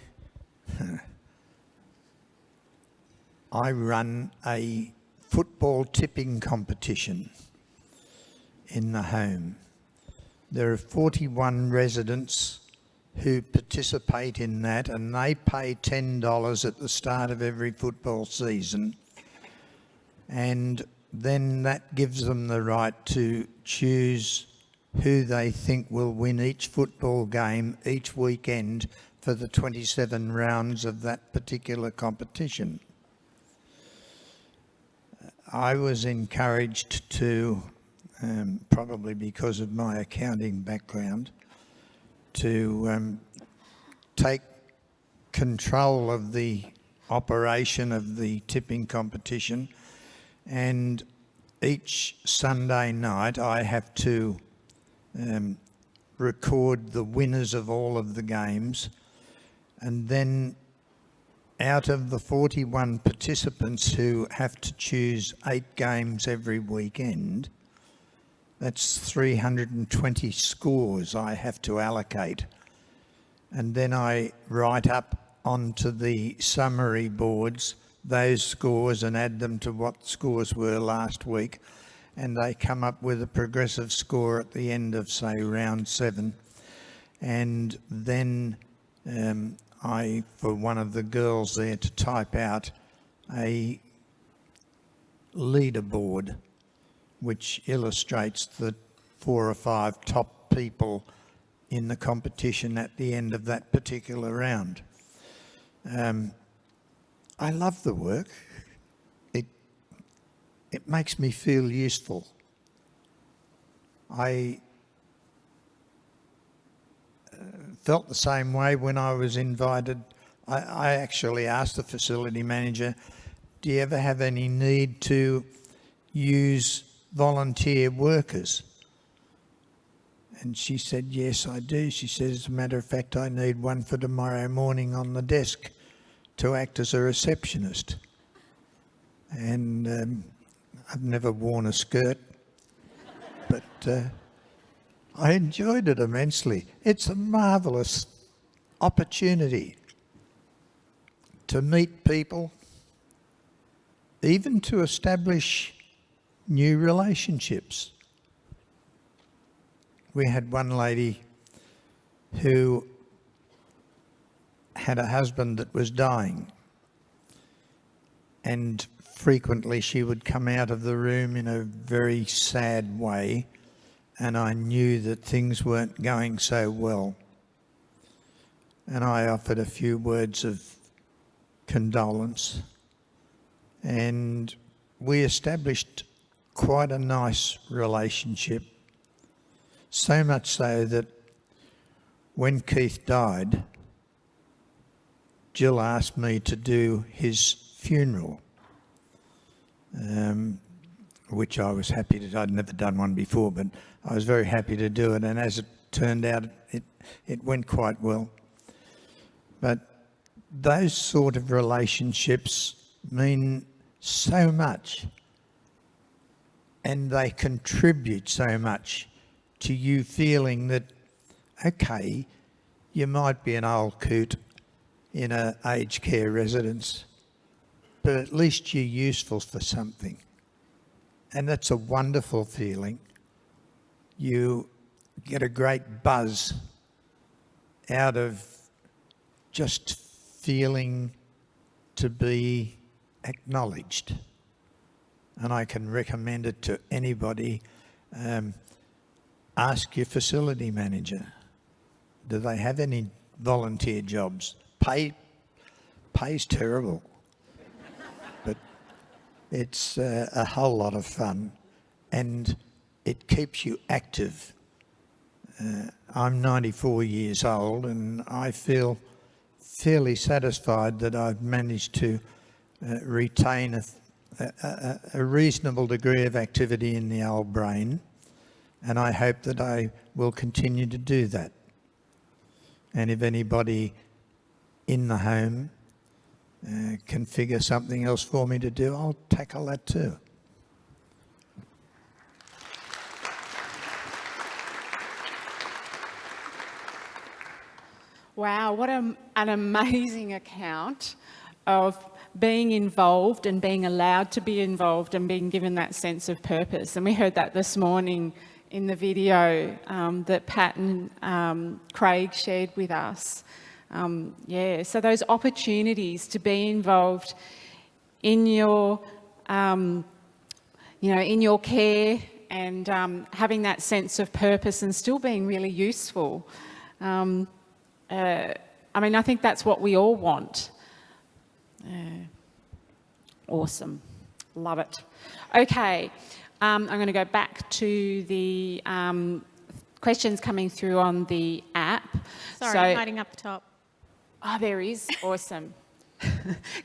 run a football tipping competition in the home. There are 41 residents who participate in that, and they pay $10 at the start of every football season, and then that gives them the right to choose who they think will win each football game each weekend for the 27 rounds of that particular competition. I was encouraged to, probably because of my accounting background, to take control of the operation of the tipping competition, and each Sunday night I have to record the winners of all of the games, and then out of the 41 participants who have to choose 8 games every weekend, that's 320 scores I have to allocate. And then I write up onto the summary boards those scores and add them to what scores were last week. And they come up with a progressive score at the end of, say, round 7. And then I, for one of the girls there to type out a leaderboard which illustrates the 4 or 5 top people in the competition at the end of that particular round. I love the work. It makes me feel useful. I felt the same way when I was invited. I actually asked the facility manager, do you ever have any need to use volunteer workers? And she said, yes, I do. She said, as a matter of fact, I need one for tomorrow morning on the desk to act as a receptionist. And I've never worn a skirt, but I enjoyed it immensely. It's a marvellous opportunity to meet people, even to establish new relationships. We had one lady who had a husband that was dying, and frequently she would come out of the room in a very sad way, and I knew that things weren't going so well. And I offered a few words of condolence, and we established quite a nice relationship, so much so that when Keith died, Jill asked me to do his funeral, which I was happy to. I'd never done one before, but I was very happy to do it, and as it turned out, it went quite well. But those sort of relationships mean so much, and they contribute so much to you feeling that, okay, you might be an old coot in an aged care residence, but at least you're useful for something. And that's a wonderful feeling. You get a great buzz out of just feeling to be acknowledged. And I can recommend it to anybody. Ask your facility manager, do they have any volunteer jobs? Pay's terrible, but it's a whole lot of fun, and it keeps you active. I'm 94 years old, and I feel fairly satisfied that I've managed to retain a reasonable degree of activity in the old brain, and I hope that I will continue to do that. And if anybody in the home can figure something else for me to do, I'll tackle that too. Wow, what an amazing account of being involved and being allowed to be involved and being given that sense of purpose. And we heard that this morning in the video that Pat and Craig shared with us. So those opportunities to be involved in your, in your care and having that sense of purpose and still being really useful. I think that's what we all want. Awesome. Love it. Okay, I'm going to go back to the questions coming through on the app. Sorry, hiding up the top. Oh, there is. Awesome.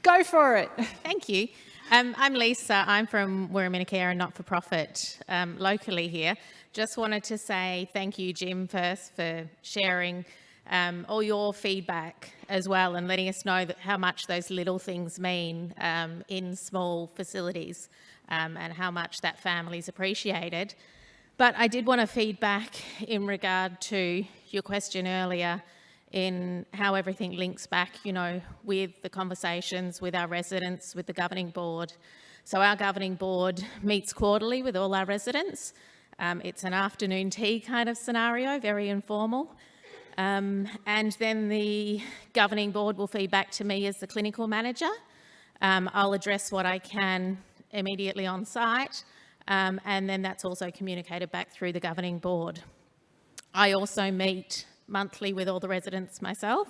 Go for it. Thank you. I'm Lisa. I'm from Wirraminacare, a not-for-profit locally here. Just wanted to say thank you, Jim, first for sharing all your feedback as well and letting us know that how much those little things mean in small facilities and how much that family's appreciated. But I did want to feedback in regard to your question earlier in how everything links back, with the conversations with our residents, with the governing board. So our governing board meets quarterly with all our residents. It's an afternoon tea kind of scenario, very informal. And then the governing board will feed back to me as the clinical manager. I'll address what I can immediately on site, and then that's also communicated back through the governing board. I also meet monthly with all the residents myself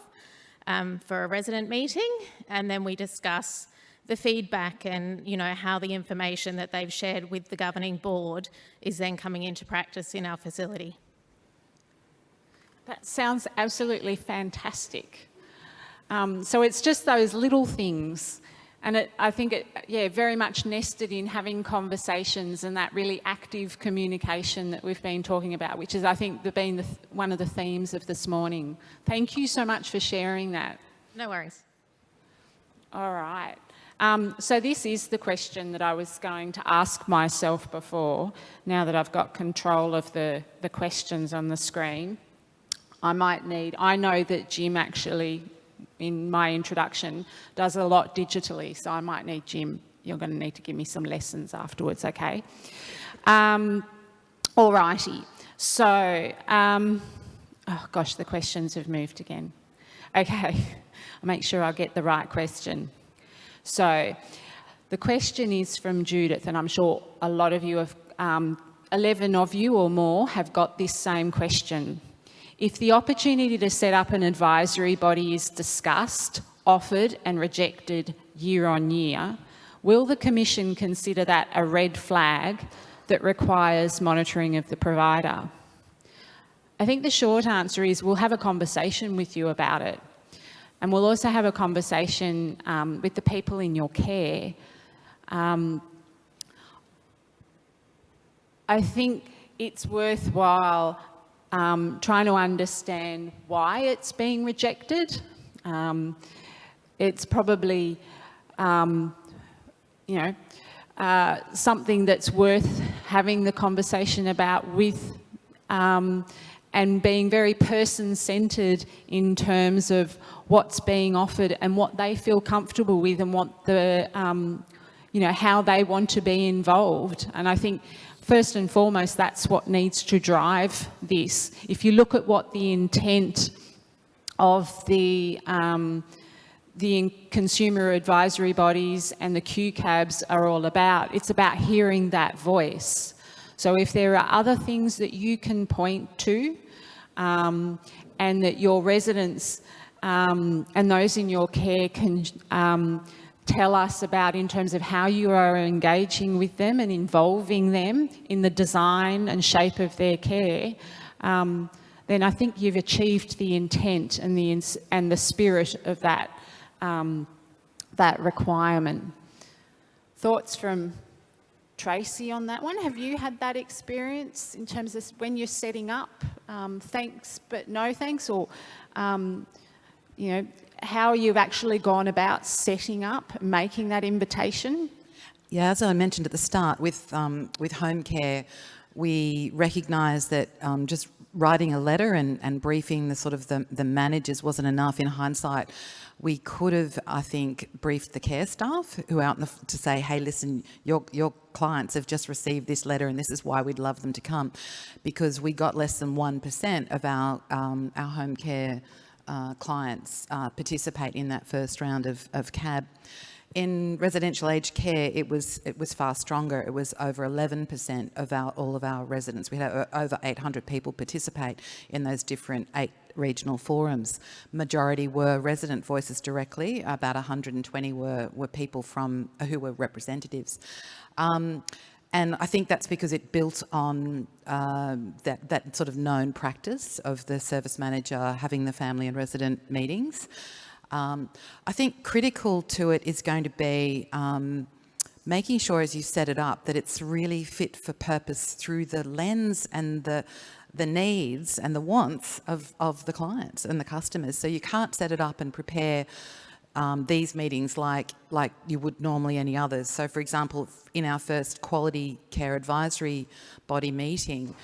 for a resident meeting, and then we discuss the feedback and how the information that they've shared with the governing board is then coming into practice in our facility. That sounds absolutely fantastic. So it's just those little things, and I think it very much nested in having conversations and that really active communication that we've been talking about, which is, I think, been one of the themes of this morning. Thank you so much for sharing that. No worries. All right. So this is the question that I was going to ask myself before, now that I've got control of the questions on the screen. I know that Jim actually, in my introduction, does a lot digitally, so I might need Jim. You're going to need to give me some lessons afterwards, okay? All righty. So, oh gosh, the questions have moved again. Okay, I'll make sure I get the right question. So, the question is from Judith, and I'm sure a lot of you have, 11 of you or more have got this same question. If the opportunity to set up an advisory body is discussed, offered and rejected year on year, will the Commission consider that a red flag that requires monitoring of the provider? I think the short answer is we'll have a conversation with you about it. And we'll also have a conversation with the people in your care. I think it's worthwhile trying to understand why it's being rejected. It's probably, something that's worth having the conversation about with and being very person-centred in terms of what's being offered and what they feel comfortable with and what the, how they want to be involved. And I think first and foremost, that's what needs to drive this. If you look at what the intent of the consumer advisory bodies and the QCABs are all about, it's about hearing that voice. So if there are other things that you can point to and that your residents and those in your care can tell us about in terms of how you are engaging with them and involving them in the design and shape of their care, then I think you've achieved the intent and the spirit of that, that requirement. Thoughts from Tracey on that one? Have you had that experience in terms of when you're setting up, thanks but no thanks, or how you've actually gone about setting up, making that invitation? Yeah, as I mentioned at the start, with home care, we recognise that just writing a letter and briefing the managers wasn't enough. In hindsight, we could have, I think, briefed the care staff who are out to say, hey, listen, your clients have just received this letter and this is why we'd love them to come, because we got less than 1% of our home care clients participate in that first round of CAB. In residential aged care, it was far stronger. It was over 11% of all of our residents. We had over 800 people participate in those different 8 regional forums. Majority were resident voices directly. About 120 were people who were representatives. And I think that's because it built on that sort of known practice of the service manager having the family and resident meetings. I think critical to it is going to be making sure, as you set it up, that it's really fit for purpose through the lens and the needs and the wants of the clients and the customers. So you can't set it up and prepare these meetings like you would normally any others. So, for example, in our first quality care advisory body meeting,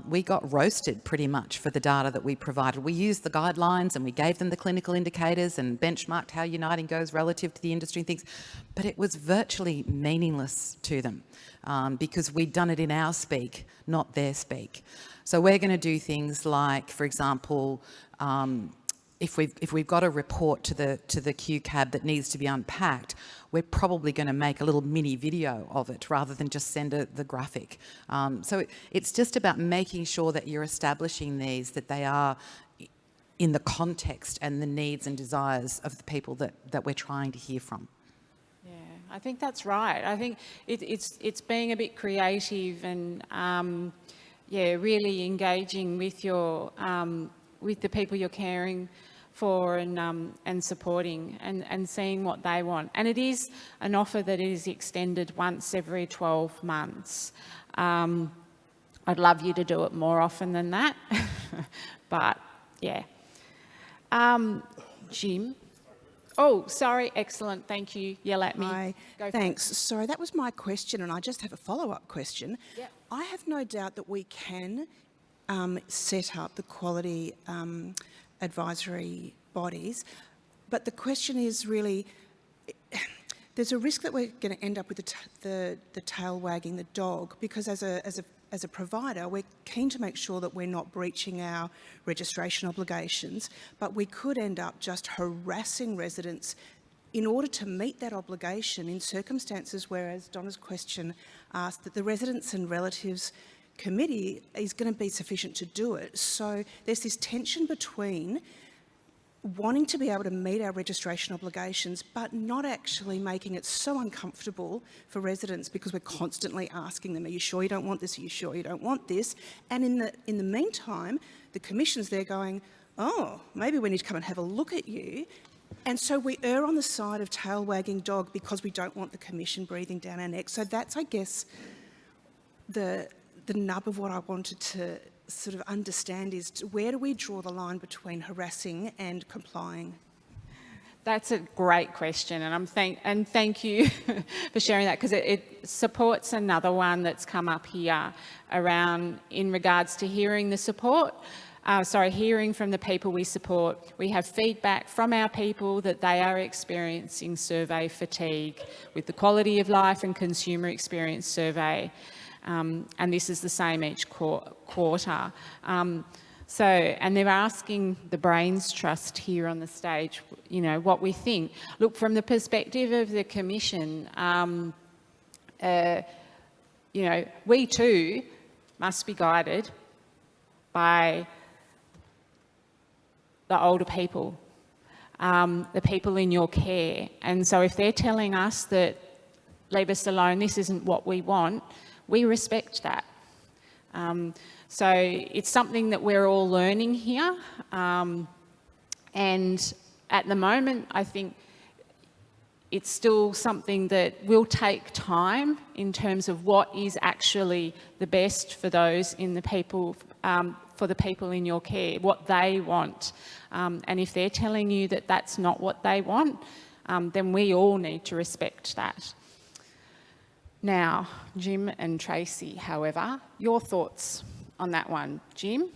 we got roasted pretty much for the data that we provided. We used the guidelines and we gave them the clinical indicators and benchmarked how Uniting goes relative to the industry and things, but it was virtually meaningless to them because we'd done it in our speak, not their speak. So we're going to do things like, for example, if we've got a report to the QCAB that needs to be unpacked, we're probably going to make a little mini video of it rather than just send the graphic. So it's just about making sure that you're establishing these, that they are in the context and the needs and desires of the people that we're trying to hear from. Yeah, I think that's right. I think it's being a bit creative and really engaging with your with the people you're caring for and supporting and seeing what they want. And it is an offer that is extended once every 12 months. I'd love you to do it more often than that, but yeah. Jim? Oh, sorry, excellent, thank you. Yell at me. Hi, Go for it. thanks. Sorry, that was my question, and I just have a follow-up question. Yep. I have no doubt that we can set up the quality advisory bodies, but the question is really, there's a risk that we're going to end up with the tail wagging the dog, because as a provider, we're keen to make sure that we're not breaching our registration obligations, but we could end up just harassing residents in order to meet that obligation in circumstances where, as Donna's question asked, that the residents and relatives committee is going to be sufficient to do it. So there's this tension between wanting to be able to meet our registration obligations, but not actually making it so uncomfortable for residents because we're constantly asking them, are you sure you don't want this? Are you sure you don't want this? And in the meantime, the Commission's there going, oh, maybe we need to come and have a look at you. And so we err on the side of tail wagging dog because we don't want the Commission breathing down our neck. So that's, I guess, the nub of what I wanted to sort of understand is, where do we draw the line between harassing and complying? That's a great question, and thank you for sharing that, because it supports another one that's come up here around in regards to hearing the support. Hearing from the people we support. We have feedback from our people that they are experiencing survey fatigue with the quality of life and consumer experience survey. And this is the same each quarter. And they're asking the Brains Trust here on the stage, you know, what we think. Look, from the perspective of the Commission, you know, we too must be guided by the older people, the people in your care. And so if they're telling us that, leave us alone, this isn't what we want, we respect that. So it's something that we're all learning here. And at the moment, I think it's still something that will take time in terms of what is actually the best for those in the people, for the people in your care, what they want. And if they're telling you that that's not what they want, then we all need to respect that. Now, Jim and Tracey, however, your thoughts on that one. Jim?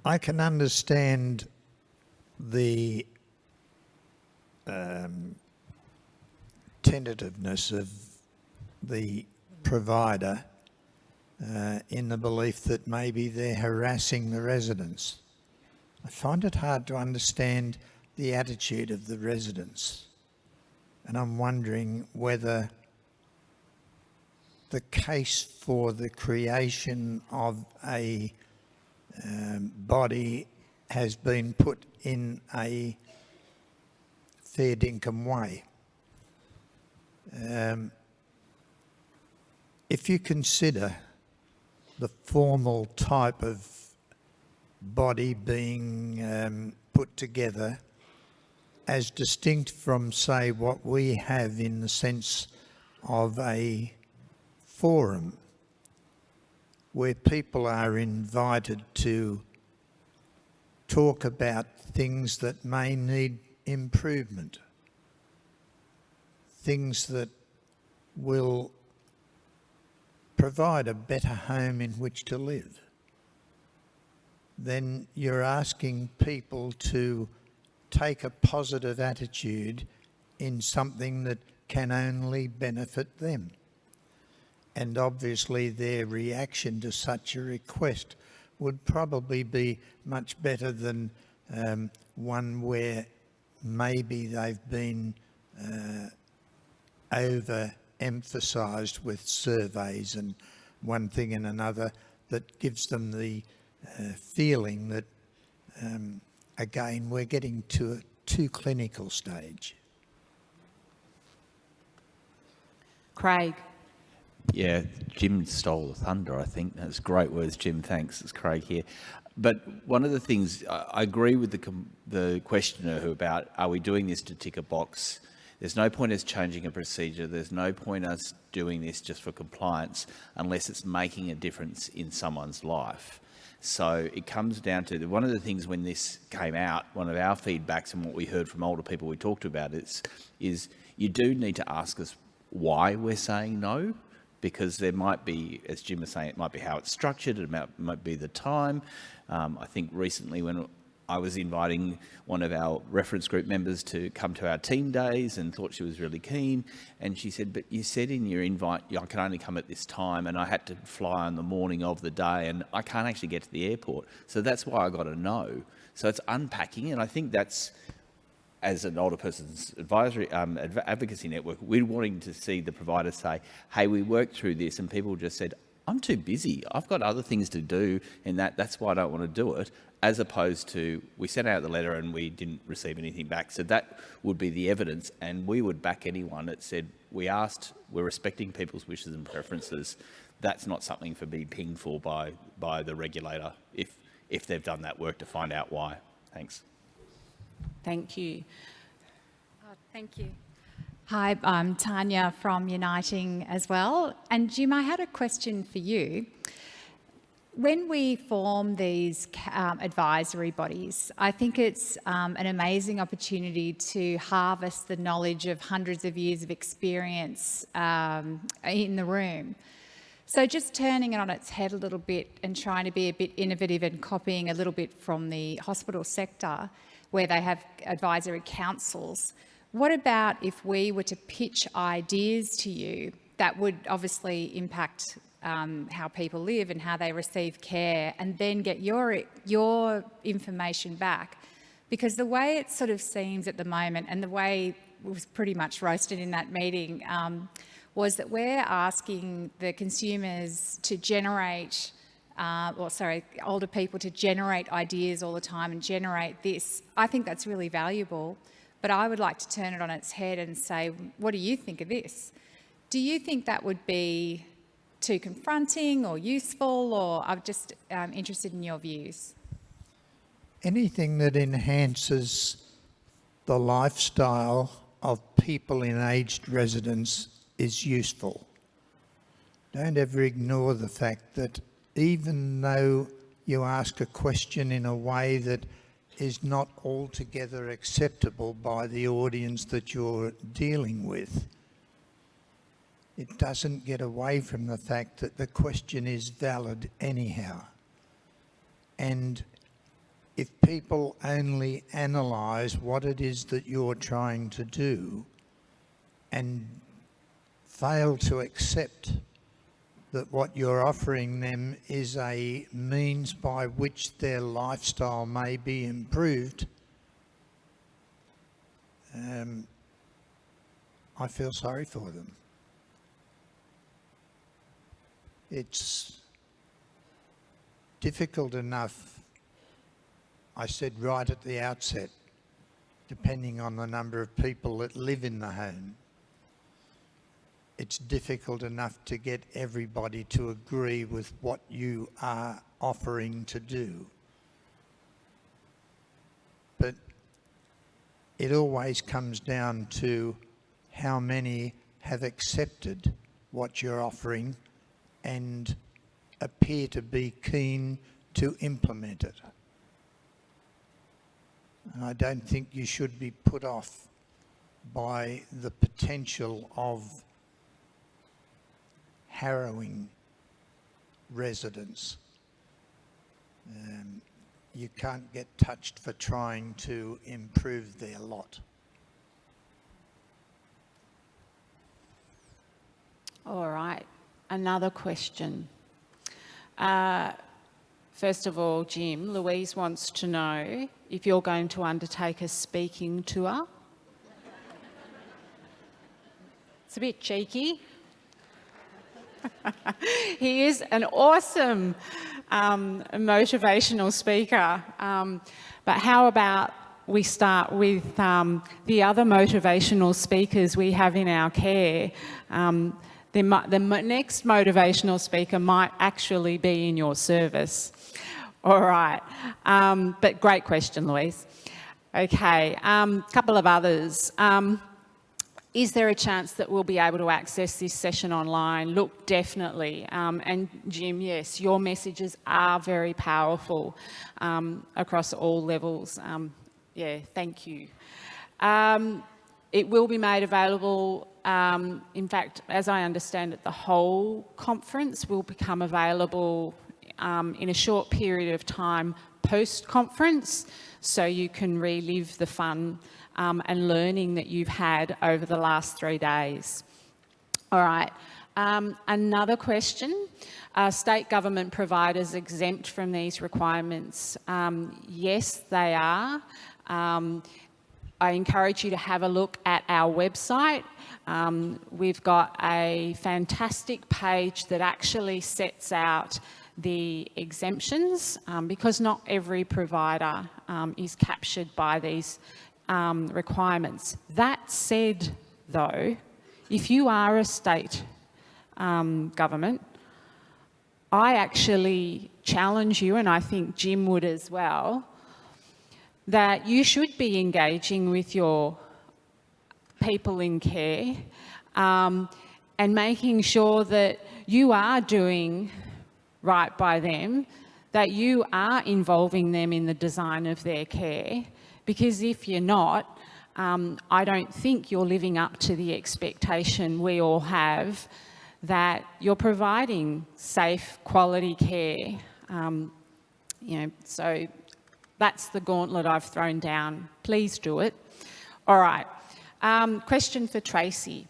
I can understand the tentativeness of the provider in the belief that maybe they're harassing the residents. I find it hard to understand the attitude of the residents, and I'm wondering whether the case for the creation of a body has been put in a fair dinkum way. If you consider the formal type of body being put together as distinct from, say, what we have in the sense of a forum where people are invited to talk about things that may need improvement, things that will provide a better home in which to live, then you're asking people to take a positive attitude in something that can only benefit them. And obviously their reaction to such a request would probably be much better than one where maybe they've been overemphasised with surveys and one thing and another that gives them the feeling that again, we're getting to a too clinical stage. Craig? Yeah, Jim stole the thunder, I think. That's great words, Jim. Thanks. It's Craig here. But one of the things, I agree with the questioner who about, are we doing this to tick a box? There's no point us changing a procedure. There's no point us doing this just for compliance unless it's making a difference in someone's life. So it comes down to one of the things when this came out, one of our feedbacks and what we heard from older people we talked about is you do need to ask us why we're saying no, because there might be, as Jim was saying, it might be how it's structured, it might be the time. I think recently when I was inviting one of our reference group members to come to our team days and thought she was really keen. And she said, but you said in your invite, I can only come at this time, and I had to fly on the morning of the day and I can't actually get to the airport. So that's why I got a no. So it's unpacking. And I think that's, as an older person's advisory advocacy network, we're wanting to see the provider say, hey, we worked through this, and people just said, I'm too busy. I've got other things to do, and that's why I don't want to do it, as opposed to we sent out the letter and we didn't receive anything back. So that would be the evidence, and we would back anyone that said, we asked, we're respecting people's wishes and preferences. That's not something for being pinged for by the regulator if they've done that work to find out why. Thanks. Thank you. Thank you. Hi, I'm Tanya from Uniting as well. And Jim, I had a question for you. When we form these advisory bodies, I think it's an amazing opportunity to harvest the knowledge of hundreds of years of experience in the room. So just turning it on its head a little bit and trying to be a bit innovative and copying a little bit from the hospital sector, where they have advisory councils. What about if we were to pitch ideas to you that would obviously impact how people live and how they receive care, and then get your information back? Because the way it sort of seems at the moment, and the way it was pretty much roasted in that meeting, was that we're asking the consumers to generate, older people to generate ideas all the time and generate this. I think that's really valuable. But I would like to turn it on its head and say, what do you think of this? Do you think that would be too confronting or useful, or I'm just interested in your views? Anything that enhances the lifestyle of people in aged residence is useful. Don't ever ignore the fact that even though you ask a question in a way that is not altogether acceptable by the audience that you're dealing with, it doesn't get away from the fact that the question is valid anyhow. And if people only analyse what it is that you're trying to do and fail to accept that what you're offering them is a means by which their lifestyle may be improved, I feel sorry for them. It's difficult enough, I said right at the outset, depending on the number of people that live in the home. It's difficult enough to get everybody to agree with what you are offering to do. But it always comes down to how many have accepted what you're offering and appear to be keen to implement it. And I don't think you should be put off by the potential of harrowing residents. You can't get touched for trying to improve their lot. All right, another question. First of all, Jim, Louise wants to know if you're going to undertake a speaking tour. It's a bit cheeky. He is an awesome motivational speaker. But how about we start with the other motivational speakers we have in our care? The next motivational speaker might actually be in your service. All right. But great question, Louise. Okay, couple of others. Is there a chance that we'll be able to access this session online? Look, definitely. And Jim, yes, your messages are very powerful across all levels. Yeah, thank you. It will be made available. In fact, as I understand it, the whole conference will become available in a short period of time post-conference, so you can relive the fun and learning that you've had over the last 3 days. All right, another question. Are state government providers exempt from these requirements? Yes, they are. I encourage you to have a look at our website. We've got a fantastic page that actually sets out the exemptions because not every provider is captured by these requirements. That said, though, if you are a state government, I actually challenge you, and I think Jim would as well, that you should be engaging with your people in care and making sure that you are doing right by them, that you are involving them in the design of their care, because if you're not, I don't think you're living up to the expectation we all have that you're providing safe, quality care. So that's the gauntlet I've thrown down. Please do it. All right. Question for Tracey.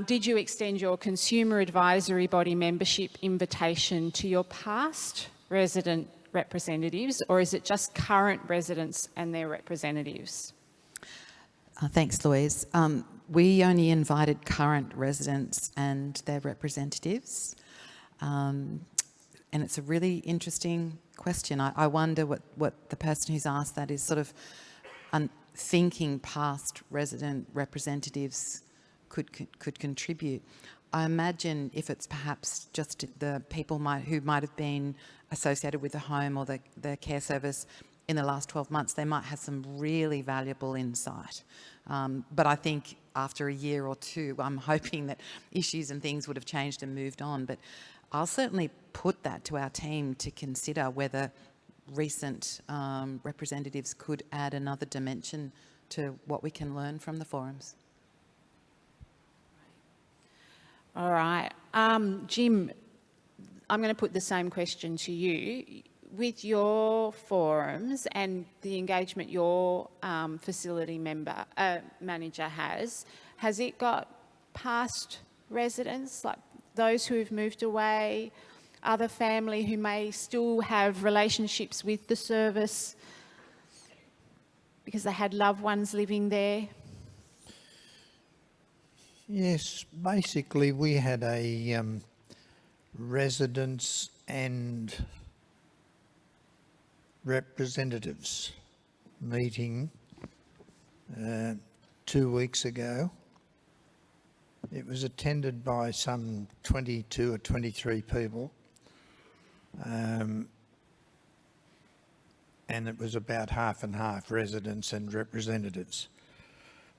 Did you extend your consumer advisory body membership invitation to your past resident representatives, or is it just current residents and their representatives? Thanks, Louise. We only invited current residents and their representatives. And it's a really interesting question. I wonder what the person who's asked that is sort of thinking past resident representatives could contribute. I imagine if it's perhaps just the people who might have been associated with the home or the care service in the last 12 months, they might have some really valuable insight. But I think after a year or two, I'm hoping that issues and things would have changed and moved on. But I'll certainly put that to our team to consider whether recent representatives could add another dimension to what we can learn from the forums. All right. Jim, I'm going to put the same question to you. With your forums and the engagement your facility manager has it got past residents, like those who have moved away, other family who may still have relationships with the service because they had loved ones living there? Yes, basically we had a residents and representatives meeting 2 weeks ago. It was attended by some 22 or 23 people, and it was about half and half, residents and representatives.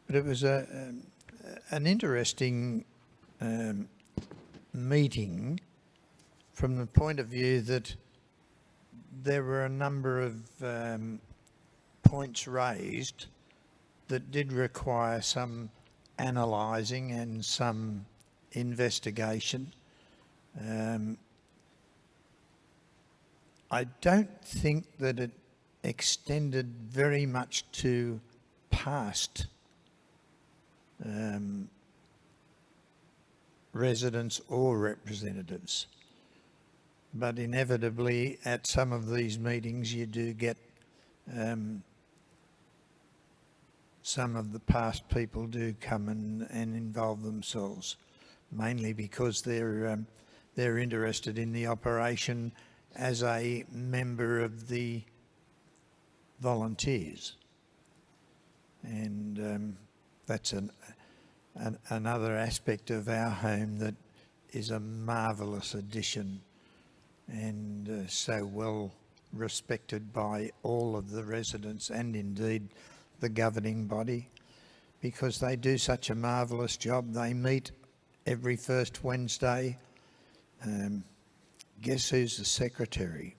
But it was an interesting meeting from the point of view that there were a number of points raised that did require some analysing and some investigation. I don't think that it extended very much to past residents or representatives. But inevitably, at some of these meetings, you do get some of the past people do come and involve themselves, mainly because they're interested in the operation as a member of the volunteers, and that's another aspect of our home that is a marvellous addition and so well respected by all of the residents and indeed the governing body, because they do such a marvellous job. They meet every first Wednesday. Guess who's the secretary?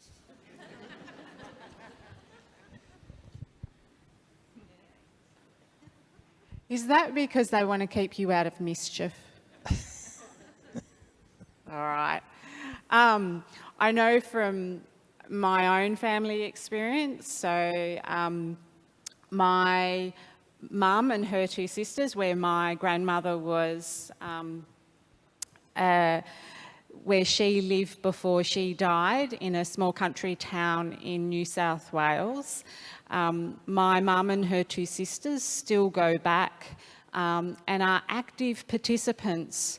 Is that because they want to keep you out of mischief? All right. I know from my own family experience, so my mum and her two sisters, where my grandmother was, where she lived before she died in a small country town in New South Wales. My mum and her two sisters still go back and are active participants,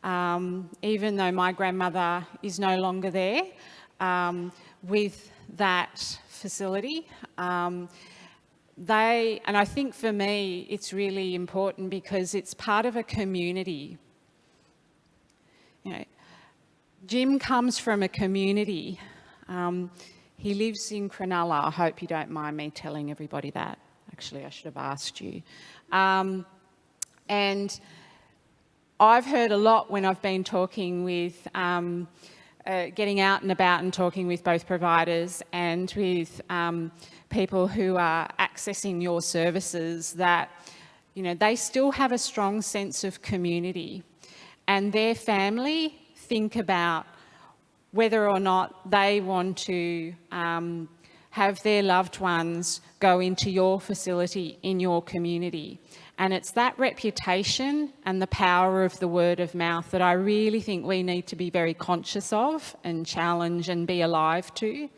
even though my grandmother is no longer there, with that facility. And I think for me, it's really important because it's part of a community. You know, Jim comes from a community. He lives in Cronulla. I hope you don't mind me telling everybody that. Actually, I should have asked you. And I've heard a lot when I've been talking with, getting out and about and talking with both providers and with people who are accessing your services, that, you know, they still have a strong sense of community, and their family think about whether or not they want to have their loved ones go into your facility in your community. And it's that reputation and the power of the word of mouth that I really think we need to be very conscious of and challenge and be alive to.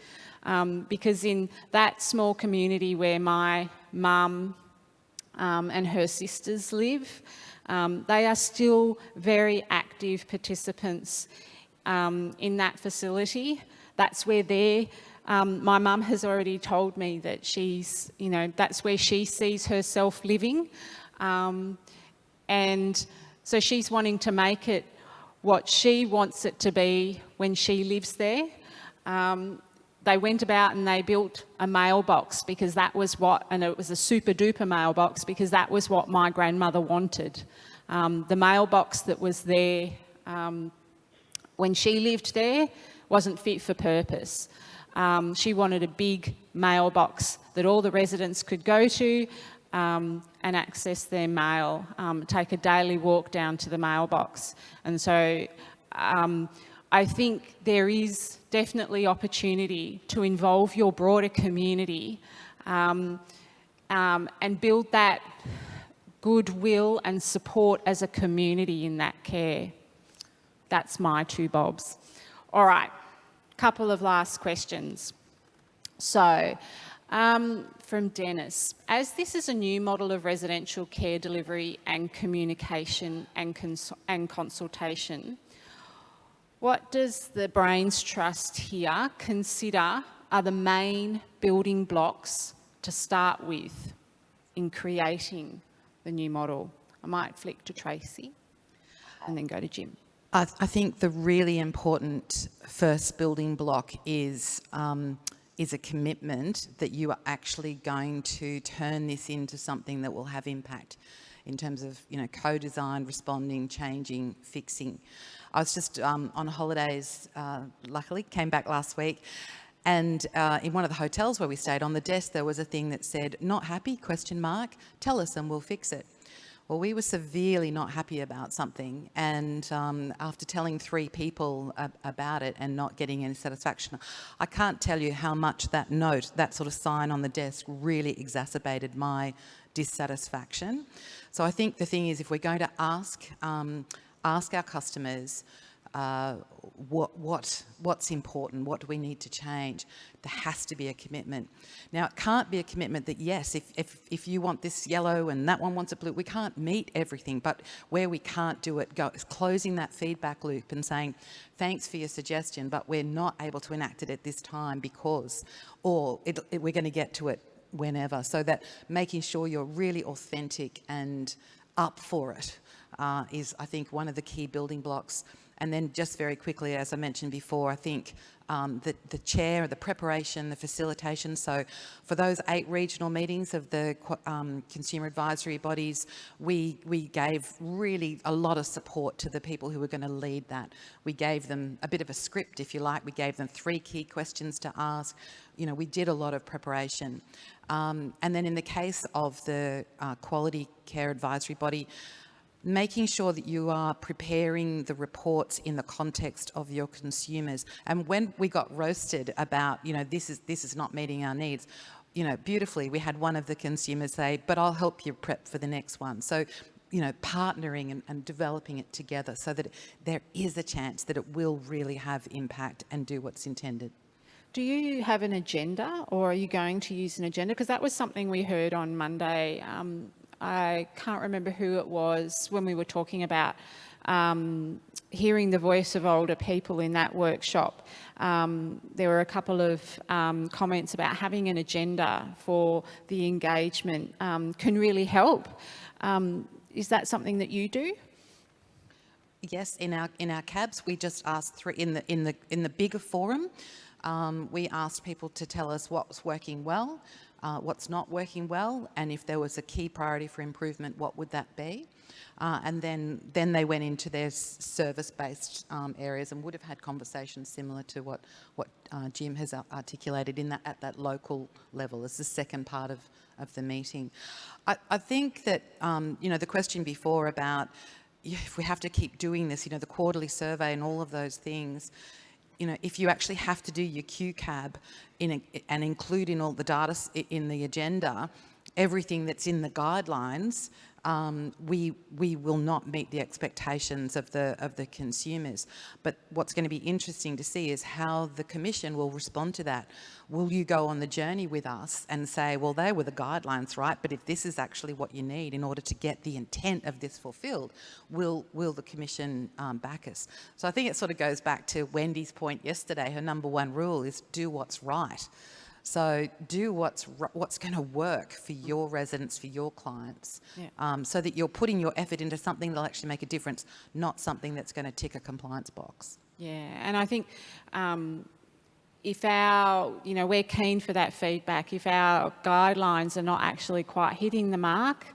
Because in that small community where my mum and her sisters live, they are still very active participants in that facility. That's where my mum has already told me that she's, you know, that's where she sees herself living. And so she's wanting to make it what she wants it to be when she lives there. They went about and they built a mailbox because that was what, and it was a super duper mailbox because that was what my grandmother wanted. The mailbox that was there when she lived there wasn't fit for purpose. She wanted a big mailbox that all the residents could go to and access their mail, take a daily walk down to the mailbox. And so I think there is definitely opportunity to involve your broader community and build that goodwill and support as a community in that care. That's my 2 bobs. All right, couple of last questions. So, from Dennis, as this is a new model of residential care delivery and communication and consultation, what does the Brains Trust here consider are the main building blocks to start with in creating the new model? I might flick to Tracey and then go to Jim. I think the really important first building block is a commitment that you are actually going to turn this into something that will have impact in terms of, you know, co-design, responding, changing, fixing. I was just on holidays, luckily, came back last week, and in one of the hotels where we stayed, on the desk there was a thing that said, "Not happy, ? Tell us and we'll fix it." Well, we were severely not happy about something, and after telling 3 people about it and not getting any satisfaction, I can't tell you how much that note, that sort of sign on the desk, really exacerbated my dissatisfaction. So I think the thing is, if we're going to ask our customers what's important, what do we need to change, there has to be a commitment. Now, it can't be a commitment that, yes, if you want this yellow and that one wants it blue, we can't meet everything, but where we can't do it, closing that feedback loop and saying, thanks for your suggestion, but we're not able to enact it at this time because, or we're going to get to it whenever. So that making sure you're really authentic and up for it is, I think, one of the key building blocks. And then just very quickly, as I mentioned before, I think the chair, the preparation, the facilitation. So for those 8 regional meetings of the consumer advisory bodies, we gave really a lot of support to the people who were going to lead that. We gave them a bit of a script, if you like. We gave them 3 key questions to ask. You know, we did a lot of preparation. And then in the case of the Quality Care Advisory Body, making sure that you are preparing the reports in the context of your consumers. And when we got roasted about, you know, this is not meeting our needs, you know, beautifully, we had one of the consumers say, but I'll help you prep for the next one. So, you know, partnering and developing it together so that there is a chance that it will really have impact and do what's intended. Do you have an agenda, or are you going to use an agenda? Because that was something we heard on Monday. I can't remember who it was when we were talking about hearing the voice of older people in that workshop. There were a couple of comments about having an agenda for the engagement can really help. Is that something that you do? Yes, in our cabs, we just asked in the bigger forum. We asked people to tell us what's working well, what's not working well, and if there was a key priority for improvement, what would that be? And then they went into their service-based areas and would have had conversations similar to what Jim has articulated at that local level as the second part of the meeting. I think that, you know, the question before about if we have to keep doing this, you know, the quarterly survey and all of those things, you know, if you actually have to do your QCAB and include in all the data in the agenda, everything that's in the guidelines, we will not meet the expectations of the consumers. But what's going to be interesting to see is how the Commission will respond to that. Will you go on the journey with us and say, well, they were the guidelines, right? But if this is actually what you need in order to get the intent of this fulfilled, will the Commission back us? So I think it sort of goes back to Wendy's point yesterday. Her number 1 rule is do what's right. So do what's going to work for your residents, for your clients, so that you're putting your effort into something that'll actually make a difference, not something that's going to tick a compliance box. Yeah, and I think if we're keen for that feedback, if our guidelines are not actually quite hitting the mark,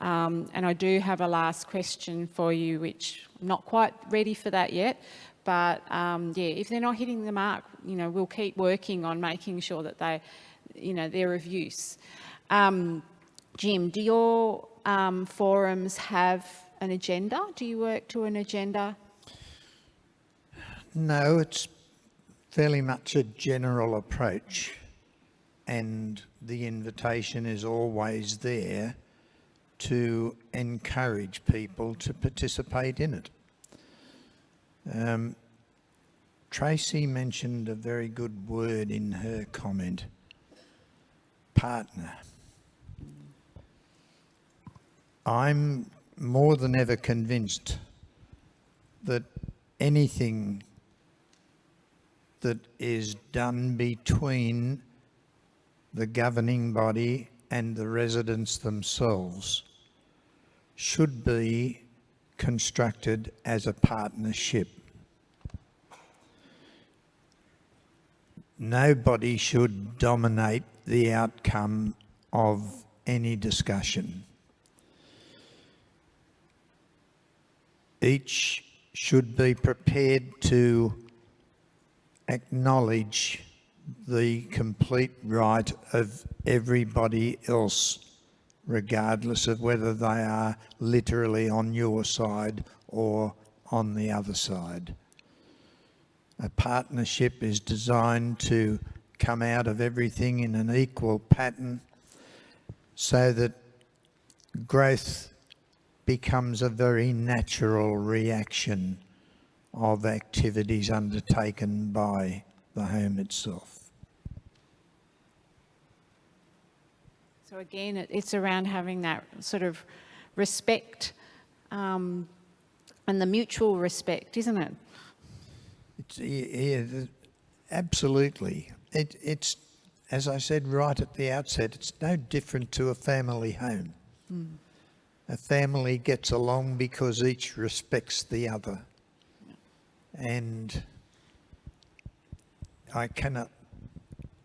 and I do have a last question for you, which I'm not quite ready for that yet. But if they're not hitting the mark, you know, we'll keep working on making sure that they, you know, they're of use. Jim, do your forums have an agenda? Do you work to an agenda? No, it's fairly much a general approach, and the invitation is always there to encourage people to participate in it. Tracey mentioned a very good word in her comment, partner. I'm more than ever convinced that anything that is done between the governing body and the residents themselves should be constructed as a partnership. Nobody should dominate the outcome of any discussion. Each should be prepared to acknowledge the complete right of everybody else, regardless of whether they are literally on your side or on the other side. A partnership is designed to come out of everything in an equal pattern so that growth becomes a very natural reaction of activities undertaken by the home itself. So again, it's around having that sort of respect and the mutual respect, isn't it? Absolutely. It's, as I said right at the outset, it's no different to a family home. A family gets along because each respects the other. And I cannot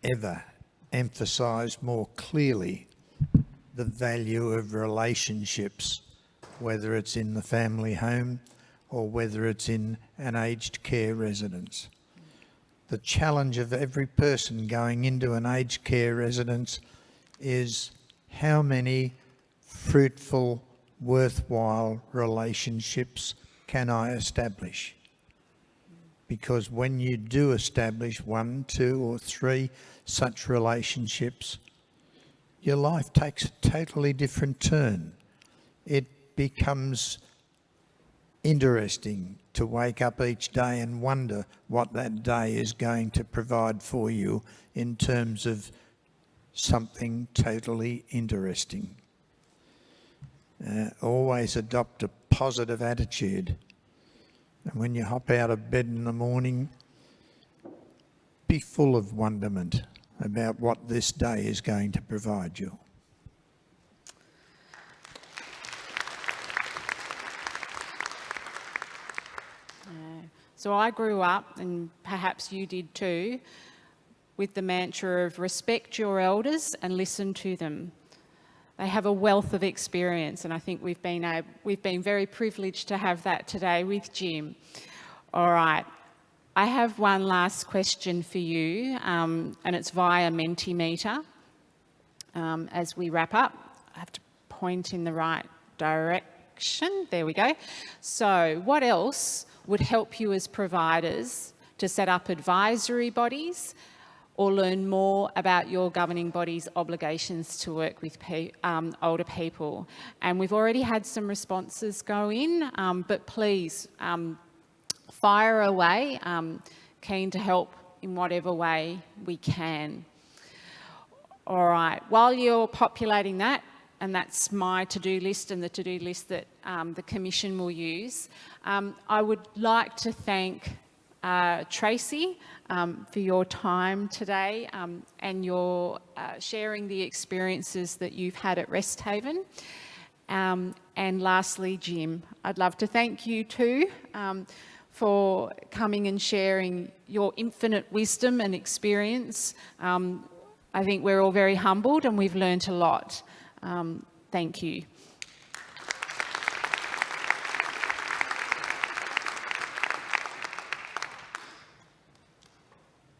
ever emphasise more clearly the value of relationships, whether it's in the family home or whether it's in an aged care residence. The challenge of every person going into an aged care residence is how many fruitful, worthwhile relationships can I establish? Because when you do establish 1, 2 or 3 such relationships, your life takes a totally different turn. It becomes interesting to wake up each day and wonder what that day is going to provide for you in terms of something totally interesting. Always adopt a positive attitude. And when you hop out of bed in the morning, be full of wonderment about what this day is going to provide you. So I grew up, and perhaps you did too, with the mantra of respect your elders and listen to them. They have a wealth of experience, and I think we've been very privileged to have that today with Jim. All right, I have one last question for you, and it's via Mentimeter. As we wrap up, I have to point in the right direction. There we go. So what else would help you as providers to set up advisory bodies or learn more about your governing body's obligations to work with older people? And we've already had some responses go in, but please fire away. Keen to help in whatever way we can. All right, while you're populating that, and that's my to-do list and the to-do list that the Commission will use, I would like to thank Tracey for your time today and your sharing the experiences that you've had at Resthaven. And lastly, Jim, I'd love to thank you too for coming and sharing your infinite wisdom and experience. I think we're all very humbled and we've learnt a lot. Thank you.